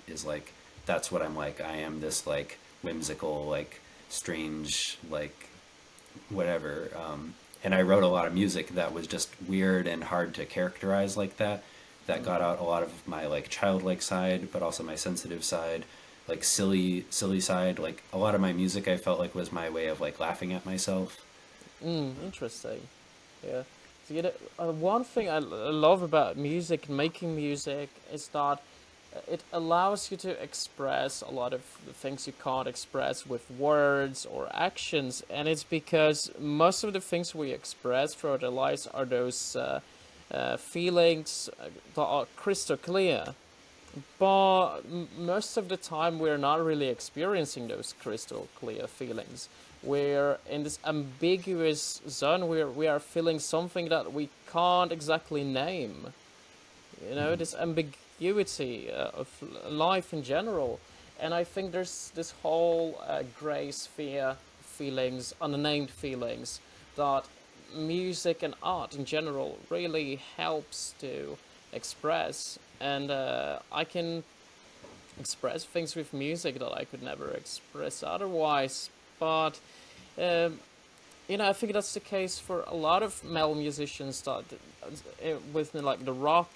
is like that's what I'm like. I am this like whimsical, like strange, like whatever. And I wrote a lot of music that was just weird and hard to characterize like that. That got out a lot of my like childlike side, but also my sensitive side, like silly side. Like a lot of my music, I felt like was my way of like laughing at myself. Interesting. Yeah. So, one thing I love about music and making music is that it allows you to express a lot of the things you can't express with words or actions, and it's because most of the things we express throughout our lives are those feelings that are crystal clear. But most of the time, we're not really experiencing those crystal clear feelings. We're in this ambiguous zone where we are feeling something that we can't exactly name. This ambiguity of life in general. And I think there's this whole gray sphere feelings, unnamed feelings, that music and art in general really helps to express. And I can express things with music that I could never express otherwise. But um, I think that's the case for a lot of male musicians that within like the rock,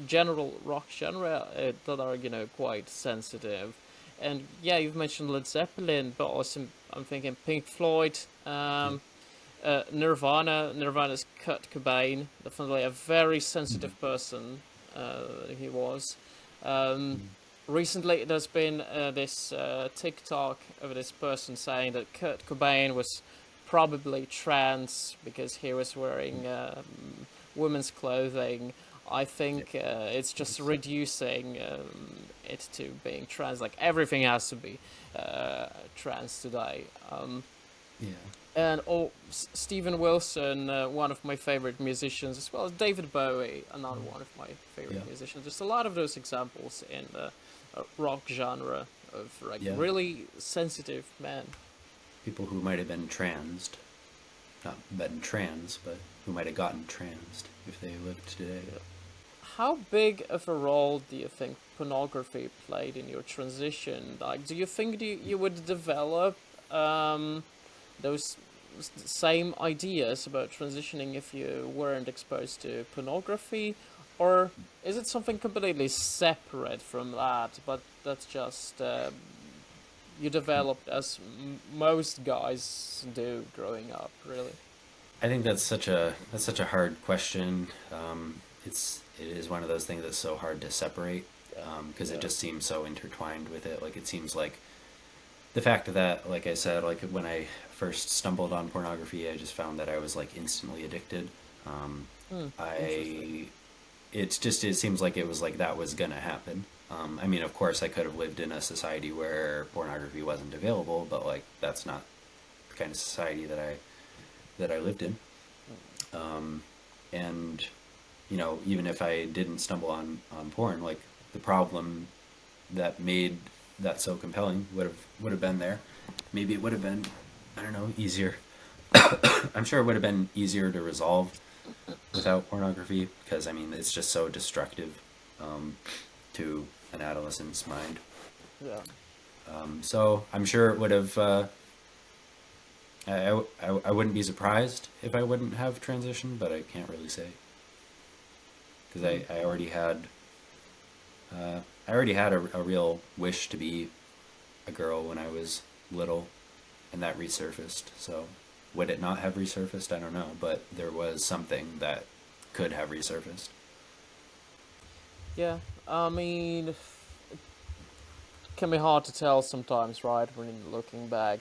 general rock genre, that are quite sensitive. And yeah, you've mentioned Led Zeppelin, but also I'm thinking Pink Floyd, Yeah. Nirvana's Kurt Cobain, definitely a very sensitive person. He was. Um, Recently, there's been this TikTok of this person saying that Kurt Cobain was probably trans because he was wearing women's clothing. I think it's just reducing it to being trans. Like everything has to be trans today. Yeah. And Steven Wilson, one of my favorite musicians, as well as David Bowie, another one of my favorite Yeah. musicians. There's a lot of those examples in the rock genre of like Yeah. really sensitive men. People who might have been transed, not been trans, but who might have gotten transed if they lived today. How big of a role do you think pornography played in your transition? Like, do you think you would develop those same ideas about transitioning if you weren't exposed to pornography, or is it something completely separate from that, but that's just you developed as most guys do growing up, really? I think that's such a hard question. It is one of those things that's so hard to separate because it Yeah. just seems so intertwined with it. Like it seems like the fact that, like I said, like when I first stumbled on pornography, I just found that I was like instantly addicted. Interesting. I it seems like it was like that was gonna happen. I mean, of course, I could have lived in a society where pornography wasn't available, but like that's not the kind of society that I lived in. And even if I didn't stumble on porn, like the problem that made that so compelling would have been there. Maybe it would have been, I don't know, easier. I'm sure it would have been easier to resolve without pornography because I mean it's just so destructive to an adolescent's mind. Yeah. So I'm sure it would have. I wouldn't be surprised if I wouldn't have transitioned, but I can't really say because I already had a real wish to be a girl when I was little, and that resurfaced. So would it not have resurfaced? I don't know, but there was something that could have resurfaced. Yeah, I mean, it can be hard to tell sometimes, right, when you're looking back.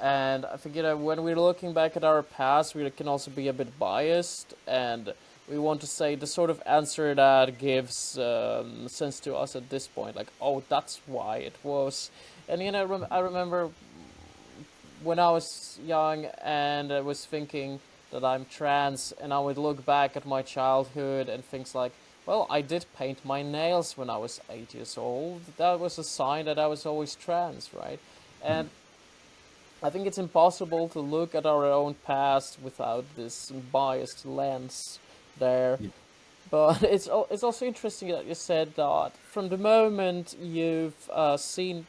And I think, when we're looking back at our past, we can also be a bit biased, and we want to say the sort of answer that gives sense to us at this point, like, oh, that's why it was. And, I remember when I was young and I was thinking that I'm trans, and I would look back at my childhood and things like, well, I did paint my nails when I was 8 years old. That was a sign that I was always trans, right? And I think it's impossible to look at our own past without this biased lens there. Yeah. But it's also interesting that you said that from the moment you've seen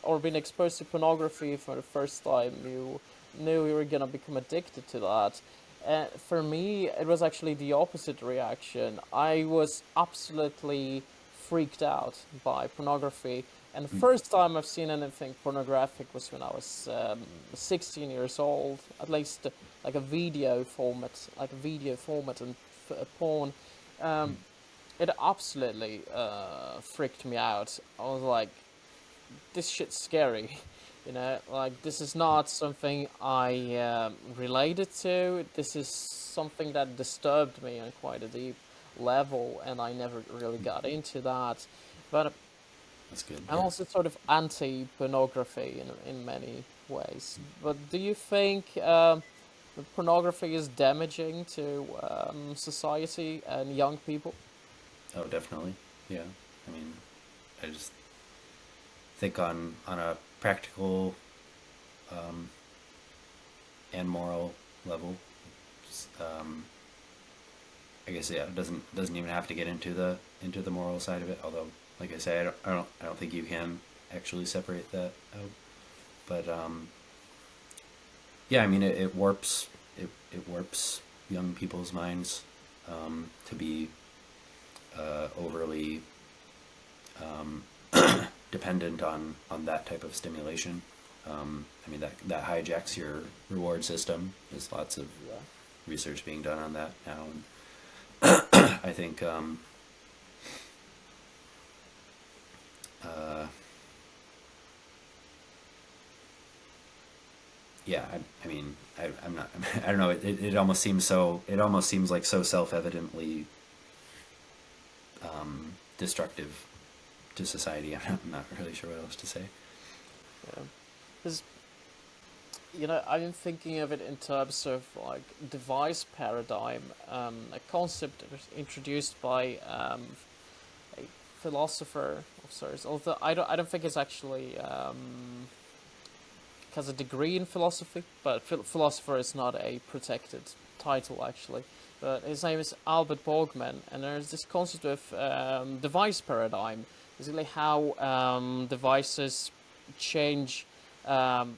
or been exposed to pornography for the first time, you knew you were gonna become addicted to that. And for me, it was actually the opposite reaction. I was absolutely freaked out by pornography. And the Mm. first time I've seen anything pornographic was when I was 16 years old. At least like a video format and porn. Mm. Um, it absolutely freaked me out. I was like, this shit's scary. Like this is not something I related to. This is something that disturbed me on quite a deep level, and I never really got into that. But That's good. I'm Yeah. also sort of anti-pornography in many ways. But do you think that pornography is damaging to society and young people? Oh, definitely. Yeah. I mean, I just think on a practical um, and moral level. I guess yeah, it doesn't even have to get into the moral side of it. Although, like I say, I don't think you can actually separate that out. But yeah, I mean, it warps young people's minds to be overly dependent on that type of stimulation. I mean, that hijacks your reward system. There's lots of Yeah. research being done on that now, and I think uh, yeah, I mean, I'm not, I don't know. It almost seems so. It almost seems like so self-evidently destructive to society. I'm not really sure what else to say. Yeah. 'Cause I've been thinking of it in terms of like device paradigm, a concept that was introduced by a philosopher of sorts. Although I don't think it's actually has a degree in philosophy, but philosopher is not a protected title actually. But his name is Albert Borgman, and there's this concept of device paradigm, basically how devices change um,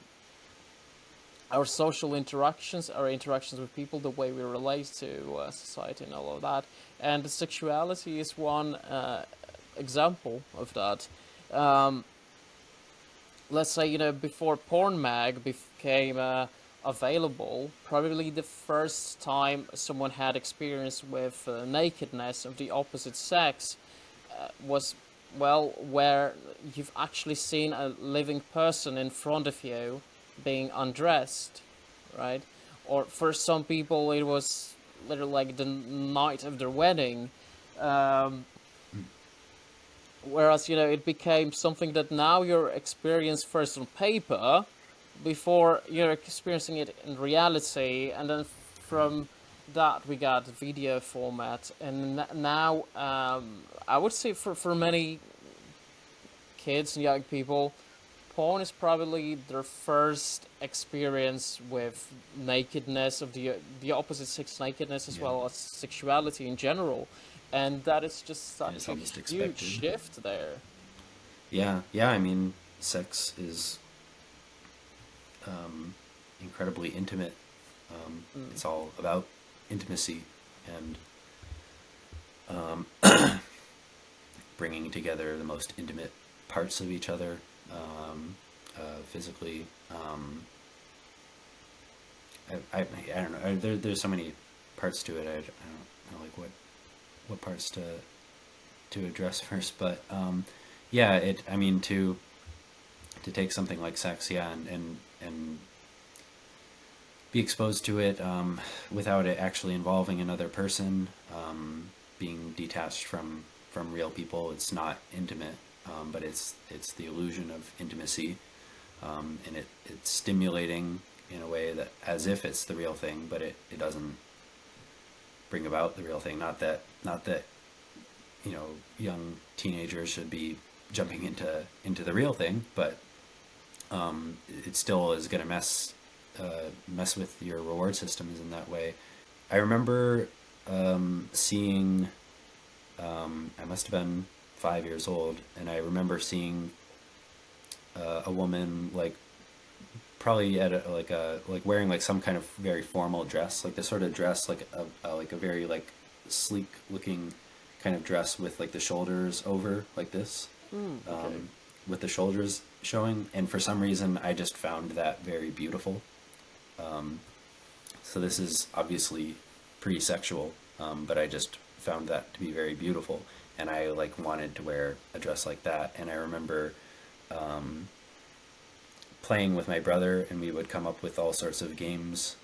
our social interactions, our interactions with people, the way we relate to society, and all of that. And sexuality is one example of that. Um, let's say before porn mag became available, probably the first time someone had experience with nakedness of the opposite sex was, well, where you've actually seen a living person in front of you being undressed, right? Or for some people it was literally like the night of their wedding. um, Whereas it became something that now you're experiencing first on paper before you're experiencing it in reality, and then from that we got video format, and now I would say for many kids and young people, porn is probably their first experience with nakedness of the opposite sex nakedness, as Yeah, well as sexuality in general, and that is just and it's such a almost huge expected. shift there. Yeah, yeah. I mean, sex is incredibly intimate. Mm. It's all about intimacy and bringing together the most intimate parts of each other physically. I don't know. There's so many parts to it. I don't know like what parts to address first, but yeah. It. I mean to take something like sex, yeah, and be exposed to it without it actually involving another person, being detached from real people. It's not intimate, but it's the illusion of intimacy, and it's stimulating in a way that as if it's the real thing, but it doesn't bring about the real thing. Not that young teenagers should be jumping into the real thing, but it still is going to mess with your reward systems in that way. I remember seeing, I must have been 5 years old, and I remember seeing a woman like probably at like wearing like some kind of very formal dress, like this sort of dress, like a very like sleek looking kind of dress with like the shoulders over like this, Okay. with the shoulders showing. And for some reason, I just found that very beautiful. So this is obviously pretty sexual, but I just found that to be very beautiful, and I like wanted to wear a dress like that. And I remember playing with my brother, and we would come up with all sorts of games,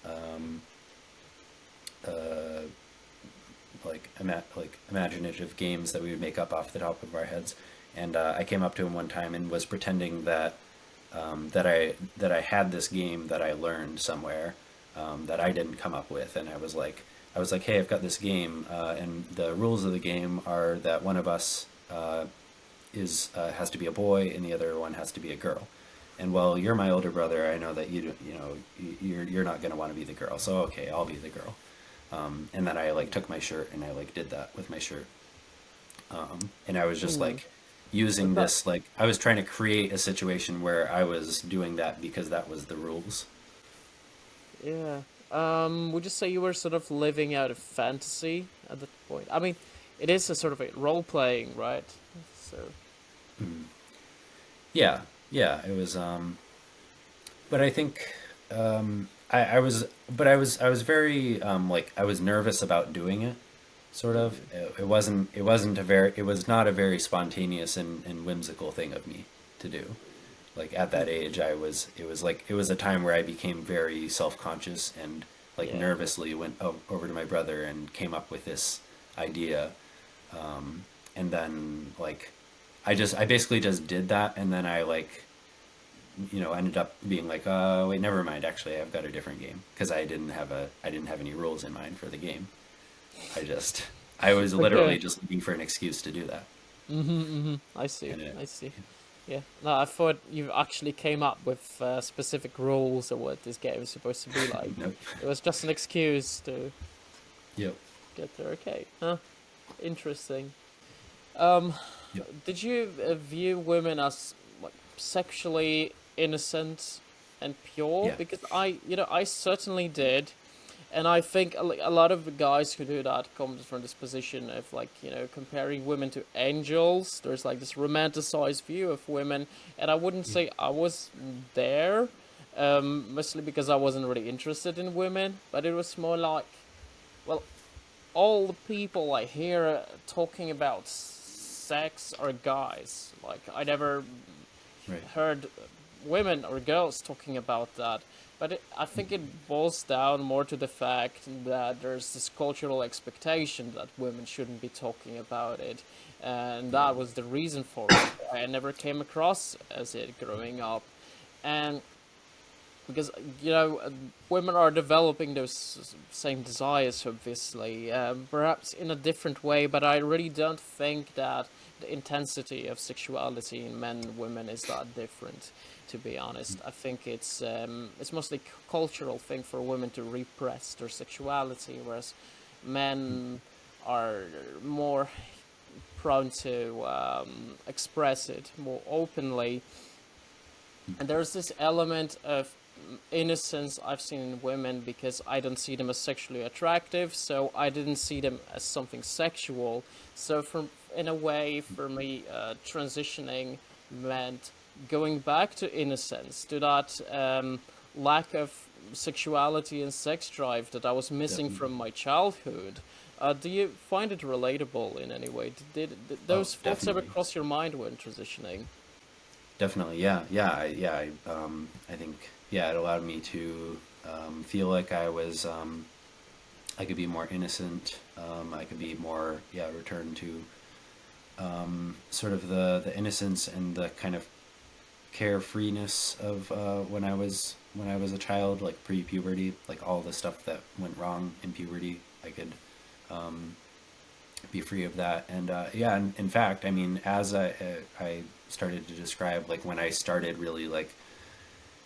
like imaginative games that we would make up off the top of our heads. And I came up to him one time and was pretending that that I had this game that I learned somewhere, that I didn't come up with, and I was like, hey, I've got this game, and the rules of the game are that one of us is has to be a boy and the other one has to be a girl. And well, you're my older brother. I know that you're not going to want to be the girl. So okay, I'll be the girl. And then I like took my shirt and I like did that with my shirt. And I was just like using But this, like I was trying to create a situation where I was doing that because that was the rules. yeah, would you say you were sort of living out a fantasy at that point? I mean, it is a sort of a role playing, right? So Yeah, yeah, it was. But I think I was, but I was very like I was nervous about doing it. Sort of. It was not a very spontaneous and whimsical thing of me to do. Like at that age, it was a time where I became very self conscious and like yeah, nervously went over to my brother and came up with this idea, and then like I basically just did that, and then I like ended up being like, wait, never mind. Actually, I've got a different game because I didn't have any rules in mind for the game. I was literally okay. just looking for an excuse to do that. I see, And it, I see. Yeah, no, I thought you actually came up with specific rules of what this game is supposed to be like. nope. It was just an excuse to Yep. get there. Okay, huh? Interesting. Um, Yep. did you view women as like sexually innocent and pure? Yeah. Because I certainly did, and I think a lot of the guys who do that comes from this position of like comparing women to angels. There's like this romanticized view of women, and I wouldn't Yeah. say I was there, mostly because I wasn't really interested in women, but it was more like, well, all the people I hear talking about sex are guys. Like I never Right. heard women or girls talking about that. But I think it boils down more to the fact that there's this cultural expectation that women shouldn't be talking about it, and Yeah. that was the reason for it. I never came across as it growing up, and because women are developing those same desires, obviously, perhaps in a different way, but I really don't think that the intensity of sexuality in men and women is that different, to be honest. I think it's mostly cultural thing for women to repress their sexuality, whereas men are more prone to express it more openly. And there's this element of innocence I've seen in women because I don't see them as sexually attractive, so I didn't see them as something sexual. So, in a way, for me, transitioning meant going back to innocence, to that lack of sexuality and sex drive that I was missing Definitely. from my childhood. Do you find it relatable in any way? Did Oh, those thoughts ever definitely. cross your mind when transitioning? Definitely. Yeah. Yeah. I think, yeah, it allowed me to feel like I could be more innocent. I could be more, yeah, return to sort of the innocence and the kind of carefreeness of when I was a child, like pre-puberty, like all the stuff that went wrong in puberty. I could be free of that. And yeah, in fact, I mean, as I started to describe, like when I started really like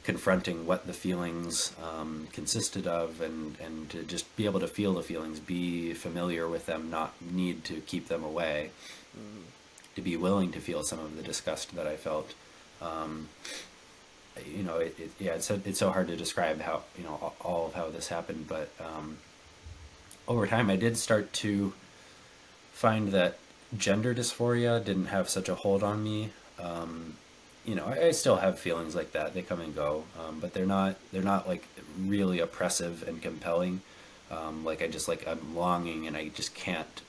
confronting what the feelings consisted of, and to just be able to feel the feelings, be familiar with them, not need to keep them away, to be willing to feel some of the disgust that I felt. It's so hard to describe how, all of how this happened, but over time I did start to find that gender dysphoria didn't have such a hold on me. I still have feelings like that. They come and go, but they're not like really oppressive and compelling. I'm longing, and I just can't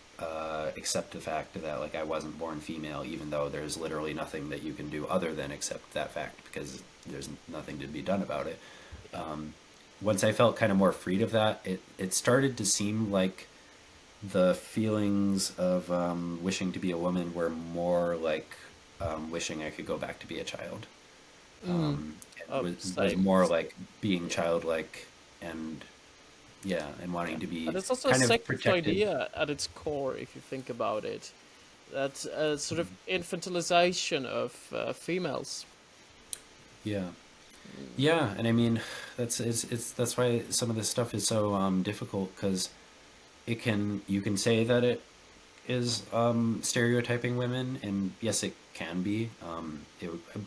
accept the fact that like I wasn't born female, even though there's literally nothing that you can do other than accept that fact, because there's nothing to be done about it. Once I felt kind of more freed of that, it started to seem like the feelings of wishing to be a woman were more like wishing I could go back to be a child. Was more like being childlike, and and wanting to be And it's also a kind of sexist protected. idea at its core, if you think about it. That's a sort of infantilization of females. Yeah. Yeah, and I mean that's why some of this stuff is so difficult, because you can say that it is stereotyping women, and yes, it can be.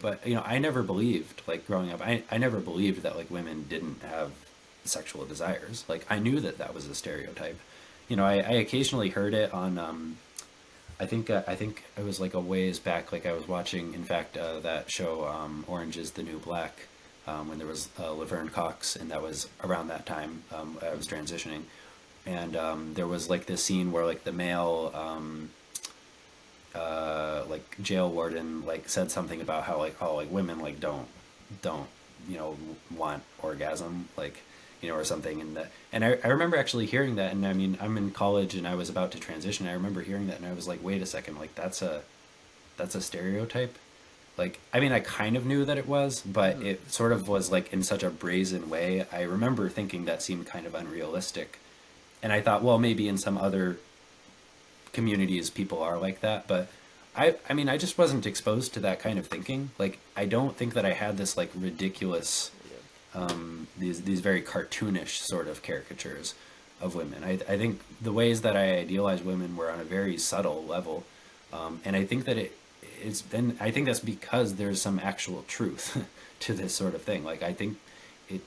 But I never believed, like growing up, I never believed that like women didn't have sexual desires. Like I knew that was a stereotype. I occasionally heard it on. I think it was like a ways back. Like I was watching, in fact, that show Orange Is the New Black, when there was Laverne Cox, and that was around that time I was transitioning. And there was like this scene where like the male like jail warden like said something about how like, oh, like women like don't want orgasm, like or something. And I remember actually hearing that, and I mean I'm in college and I was about to transition. I remember hearing that and I was like, wait a second, like that's a stereotype. Like, I mean, I kind of knew that it was, but it sort of was like in such a brazen way. I remember thinking that seemed kind of unrealistic. And I thought, well, maybe in some other communities people are like that, but I mean, I just wasn't exposed to that kind of thinking. Like, I don't think that I had this like ridiculous, these very cartoonish sort of caricatures of women. I think the ways that I idealized women were on a very subtle level, and I think that I think that's because there's some actual truth to this sort of thing. Like, I think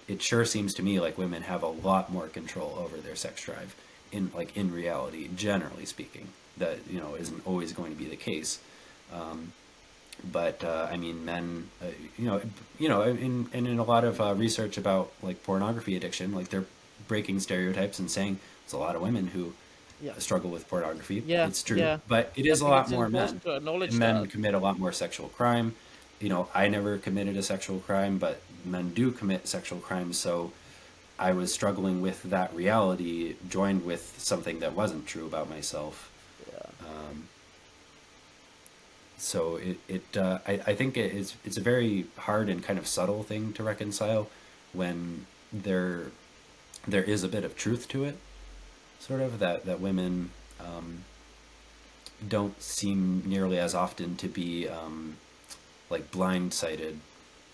it sure seems to me like women have a lot more control over their sex drive in reality, generally speaking. That isn't always going to be the case, but I mean, men, in a lot of research about like pornography addiction, like they're breaking stereotypes and saying there's a lot of women who struggle with pornography. Yeah, It's true, yeah. but it I is a think lot it's more important men. to acknowledge And men that. commit a lot more sexual crime. I never committed a sexual crime, but men do commit sexual crimes. So I was struggling with that reality, joined with something that wasn't true about myself. Yeah. So I think it's a very hard and kind of subtle thing to reconcile when there is a bit of truth to it, sort of that women don't seem nearly as often to be like blindsided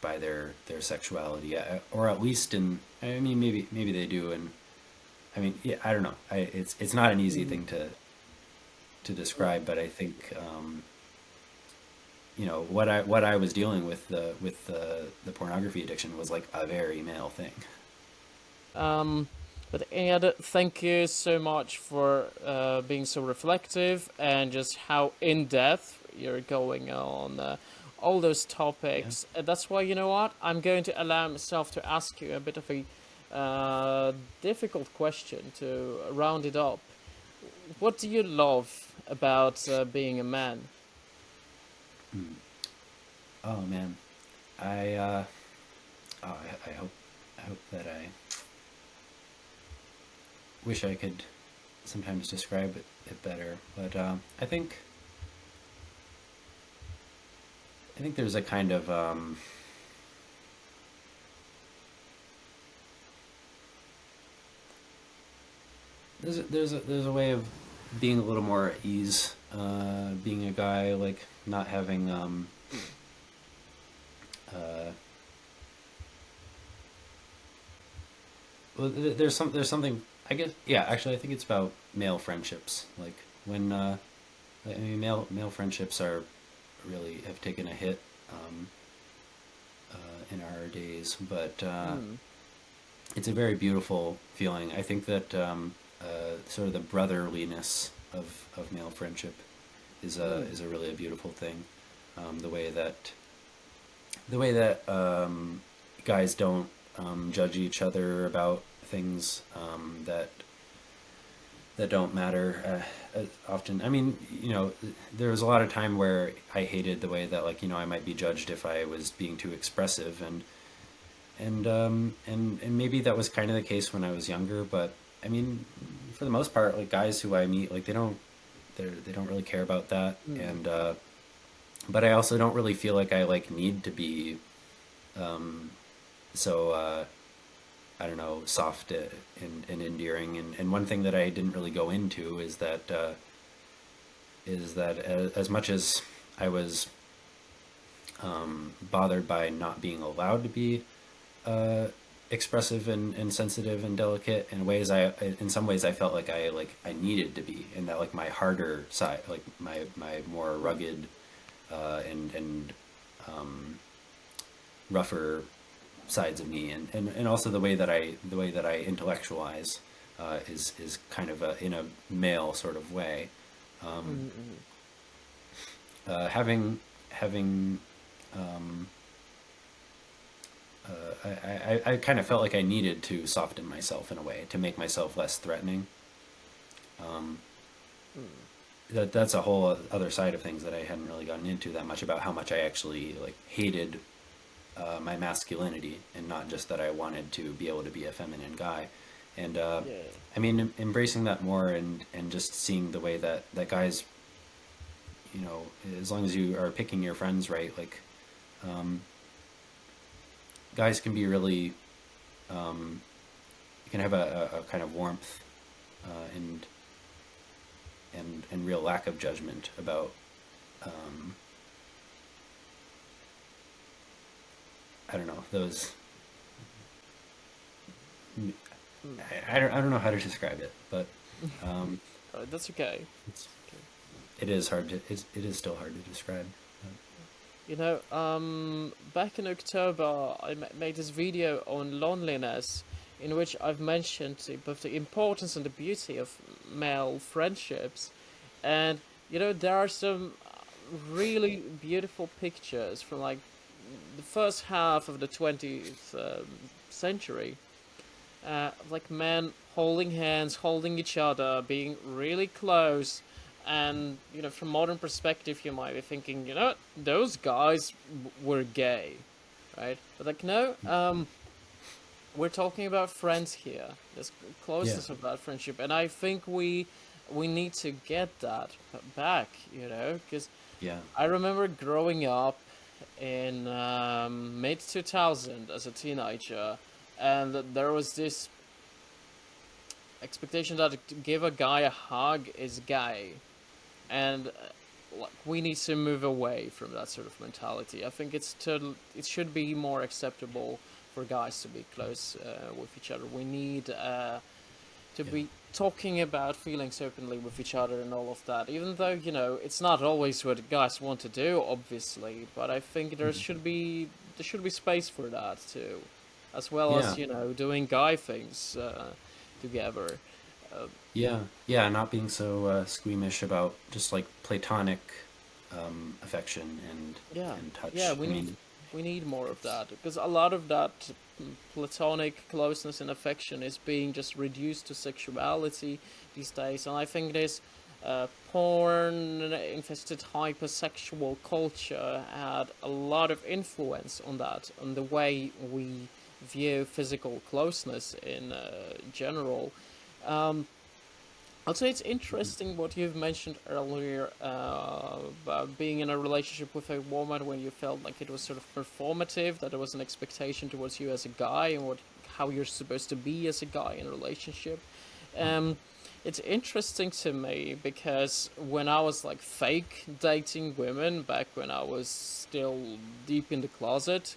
by their sexuality, or at least I mean maybe they do, and I mean I don't know, it's not an easy thing to describe, but I think what I was dealing with the pornography addiction was like a very male thing. But Ed, thank you so much for being so reflective and just how in depth you're going on all those topics. That's why, you know what, I'm going to allow myself to ask you a bit of a difficult question to round it up. What do you love about being a man? Oh man, I hope that I wish I could sometimes describe it better, but I think there's a kind of there's a way of being a little more at ease, being a guy, like not having Well, there's something, I guess, yeah, actually I think it's about male friendships. Like when I mean male friendships are really have taken a hit um, in our days, but Mm. it's a very beautiful feeling. I think that sort of the brotherliness of male friendship Mm. is a really a beautiful thing. The way that the way that guys don't judge each other about things that don't matter often. I mean, there was a lot of time where I hated the way that, like, I might be judged if I was being too expressive, and maybe that was kind of the case when I was younger. But I mean, for the most part, like guys who I meet, like they don't really care about that, Mm. and but I also don't really feel like I like need to be so. I don't know, soft and endearing. And one thing that I didn't really go into is that as much as I was bothered by not being allowed to be expressive and sensitive and delicate in some ways I felt like I needed to be, and that like my harder side, like my more rugged and rougher sides of me, and also the way that I intellectualize is kind of in a male sort of way. Mm. Mm. Having I kind of felt like I needed to soften myself in a way to make myself less threatening. Mm. That's a whole other side of things that I hadn't really gotten into that much, about how much I actually like hated my masculinity, and not just that I wanted to be able to be a feminine guy. And Yeah. I mean, embracing that more, and just seeing the way that guys, as long as you are picking your friends right, like guys can be really, you can have a kind of warmth and and real lack of judgment about I don't know those. Mm. I don't know how to describe it, but um, That's okay. it's Okay. it is hard to it is still hard to describe. Back in October, I made this video on loneliness, in which I've mentioned both the importance and the beauty of male friendships. And, there are some really beautiful pictures from like the first half of the 20th century, like men holding hands, holding each other, being really close. And from modern perspective, you might be thinking, those guys were gay, right? But like, no, we're talking about friends here. There's Yeah, closeness of that friendship, and I think we need to get that back, because yeah, I remember growing up in mid 2000 as a teenager, and there was this expectation that to give a guy a hug is gay, and like we need to move away from that sort of mentality. I think it should be more acceptable for guys to be close with each other. We need to yeah. be talking about feelings openly with each other and all of that. Even though it's not always what guys want to do, obviously. But I think Mhm. there should be space for that too, as well Yeah, as doing guy things together. Uh, yeah. Not being so squeamish about just like platonic affection yeah, and yeah. touch. I mean, We need more of it's that because a lot of that platonic closeness and affection is being just reduced to sexuality these days, and I think this porn infested hypersexual culture had a lot of influence on that, on the way we view physical closeness in general. Um, I'd say it's interesting what you've mentioned earlier about being in a relationship with a woman when you felt like it was sort of performative, that there was an expectation towards you as a guy and how you're supposed to be as a guy in a relationship. Um, it's interesting to me because when I was like fake dating women back when I was still deep in the closet,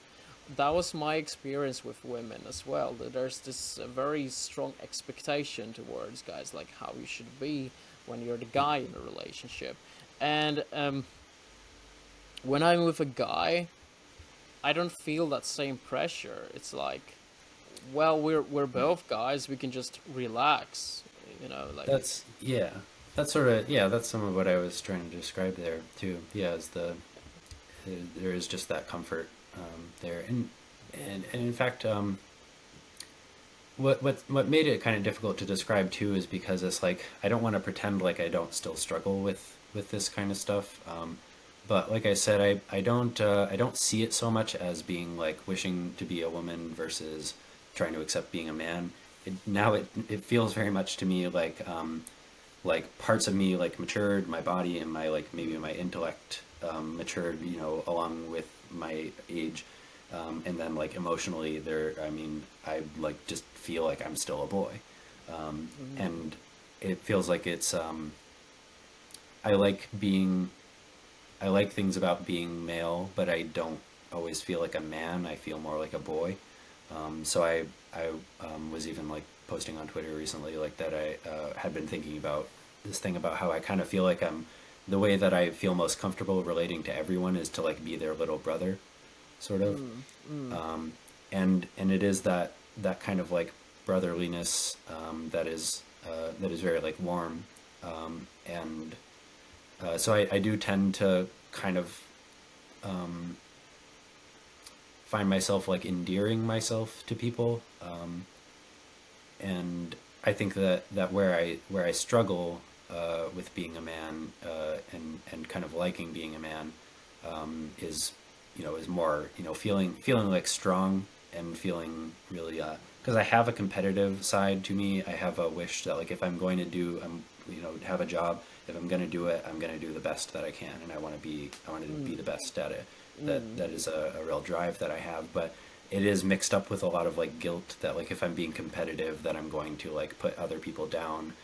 that was my experience with women as well. That there's this very strong expectation towards guys, like how you should be when you're the guy in a relationship. And when I'm with a guy, I don't feel that same pressure. It's like, well, we're both guys. We can just relax, like. That's yeah. That's sort of yeah. That's some of what I was trying to describe there too. Yeah, is there is just that comfort there, and in fact, what made it kind of difficult to describe too is because it's like I don't want to pretend like I don't still struggle with this kind of stuff. But like I said, I don't see it so much as being like wishing to be a woman versus trying to accept being a man. It feels very much to me like parts of me like matured, my body and my like maybe my intellect matured, along with my age, and then like emotionally there. I mean, I like just feel like I'm still a boy, and it feels like it's. I like being. I like things about being male, but I don't always feel like a man. I feel more like a boy. So I was even like posting on Twitter recently, like that I had been thinking about this thing about how I kind of feel like the way that I feel most comfortable relating to everyone is to like be their little brother, sort of. And it is that kind of like brotherliness that is very like warm, and so I do tend to kind of find myself like endearing myself to people, and I think that where I struggle with being a man, and kind of liking being a man, is is more feeling like strong and feeling really because I have a competitive side to me. I have a wish that like if I'm going to do have a job, if I'm going to do it, I'm going to do the best that I can, and I want to be the best at it. That is a real drive that I have, but it is mixed up with a lot of like guilt that like if I'm being competitive, that I'm going to like put other people down,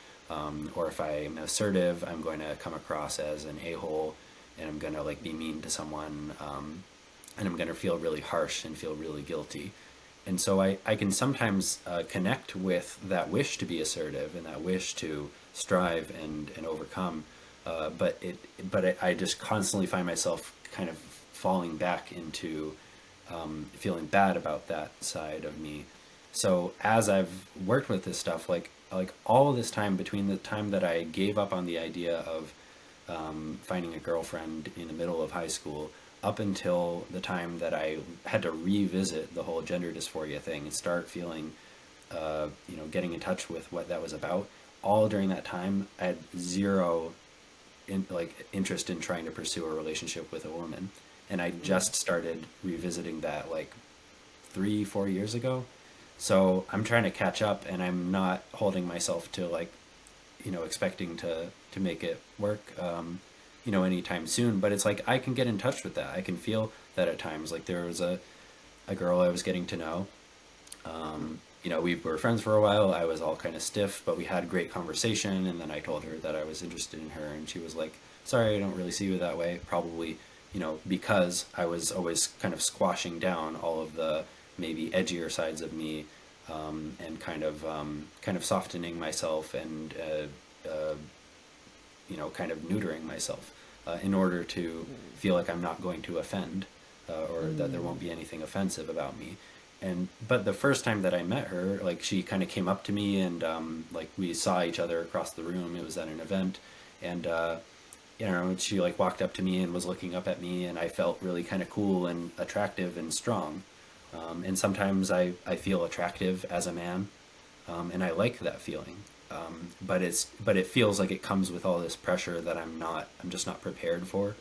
or if I'm assertive, I'm going to come across as an a-hole, and I'm going to like be mean to someone, and I'm going to feel really harsh and feel really guilty. And so I can sometimes connect with that wish to be assertive and that wish to strive and overcome, I just constantly find myself kind of falling back into feeling bad about that side of me. So as I've worked with this stuff, like all this time between the time that I gave up on the idea of finding a girlfriend in the middle of high school up until the time that I had to revisit the whole gender dysphoria thing and start feeling, getting in touch with what that was about. All during that time, I had zero interest in trying to pursue a relationship with a woman, and I just started revisiting that like 3-4 years ago. So I'm trying to catch up, and I'm not holding myself to like, expecting to make it work, anytime soon. But it's like I can get in touch with that. I can feel that at times. Like there was a girl I was getting to know. We were friends for a while. I was all kind of stiff, but we had great conversation. And then I told her that I was interested in her, and she was like, "Sorry, I don't really see you that way." Probably, because I was always kind of squashing down all of the maybe edgier sides of me, and kind of softening myself and kind of neutering myself in order to feel like I'm not going to offend, or that there won't be anything offensive about me. But the first time that I met her, like she kind of came up to me, and like we saw each other across the room. It was at an event, and she like walked up to me and was looking up at me, and I felt really kind of cool and attractive and strong. And sometimes I feel attractive as a man, and I like that feeling. But it feels like it comes with all this pressure that I'm just not prepared for.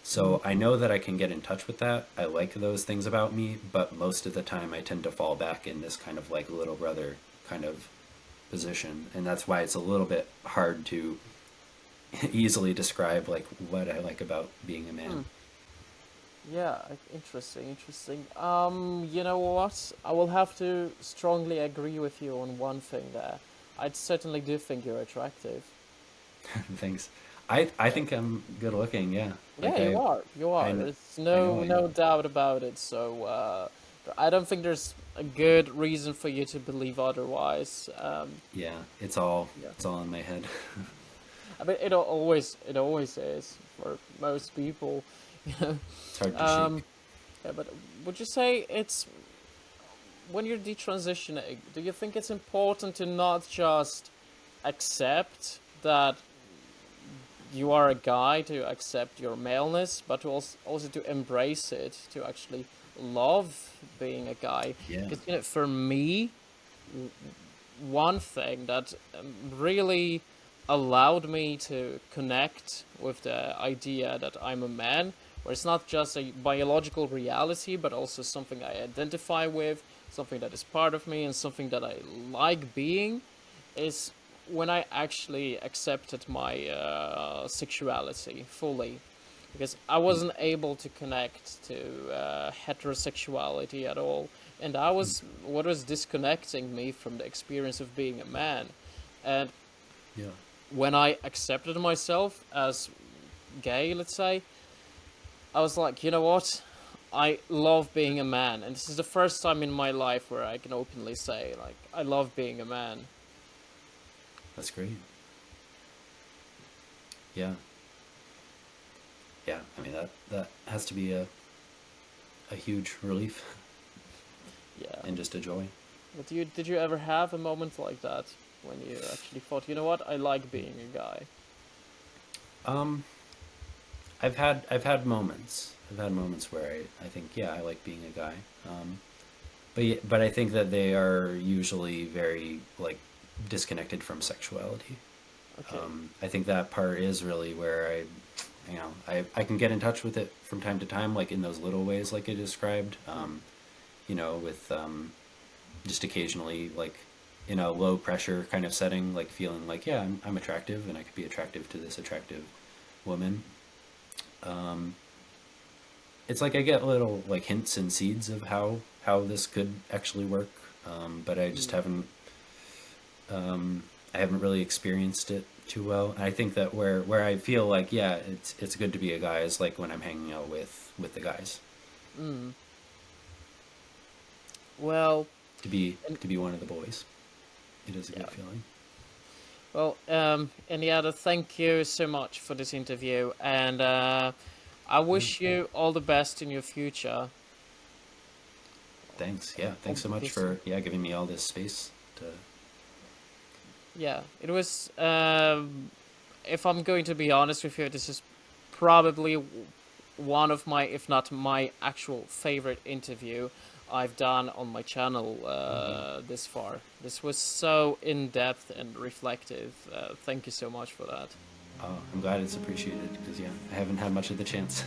So I know that I can get in touch with that. I like those things about me, but most of the time I tend to fall back in this kind of like little brother kind of position. And that's why it's a little bit hard to easily describe like what I like about being a man. Yeah, interesting. You know what? I will have to strongly agree with you on one thing there. I certainly do think you're attractive. Thanks. I think I'm good looking, yeah. Yeah, Like you are. You I, are. kn- There's I know I no am. doubt about it. So, I don't think there's a good reason for you to believe otherwise. Yeah, it's all Yeah. in my head. I mean, it always is for most people. You know. It's hard to shake. Um, yeah, but would you say it's when you're detransitioning? Do you think it's important to not just accept that you are a guy, to accept your maleness, but to also to embrace it, to actually love being a guy? Yeah. Because for me, one thing that really allowed me to connect with the idea that I'm a man, where it's not just a biological reality, but also something I identify with, something that is part of me, and something that I like being, is when I actually accepted my sexuality fully. Because I wasn't able to connect to heterosexuality at all, and that was what was disconnecting me from the experience of being a man. And Yeah. when I accepted myself as gay, let's say, I was like, you know what? I love being a man, and this is the first time in my life where I can openly say, like, I love being a man. That's great. Yeah. Yeah. I mean, that has to be a huge relief Yeah. and just a joy. But did you ever have a moment like that when you actually thought, you know what, I like being a guy? Um, I've had moments. I've had moments where I think, yeah, I like being a guy. But I think that they are usually very like disconnected from sexuality. Okay. I think that part is really where I can get in touch with it from time to time, like in those little ways, like I described. With just occasionally, like in a low pressure kind of setting, like feeling like, yeah, I'm attractive and I could be attractive to this attractive woman. It's like I get little like hints and seeds of how this could actually work, but I just I haven't really experienced it too well. And I think that where I feel like, yeah, it's good to be a guy is like when I'm hanging out with the guys. Mm. Well, To be one of the boys, it is a yeah. good feeling. Well, NJada, thank you so much for this interview, and I wish you all the best in your future. Thanks. Yeah, thanks so much Obviously. for giving me all this space to. Yeah, it was. If I'm going to be honest with you, this is probably one of my, if not my actual favorite interview I've done on my channel Oh wow. this far. This was so in depth and reflective. Thank you so much for that. Oh, I'm glad it's appreciated because yeah, I haven't had much of the chance.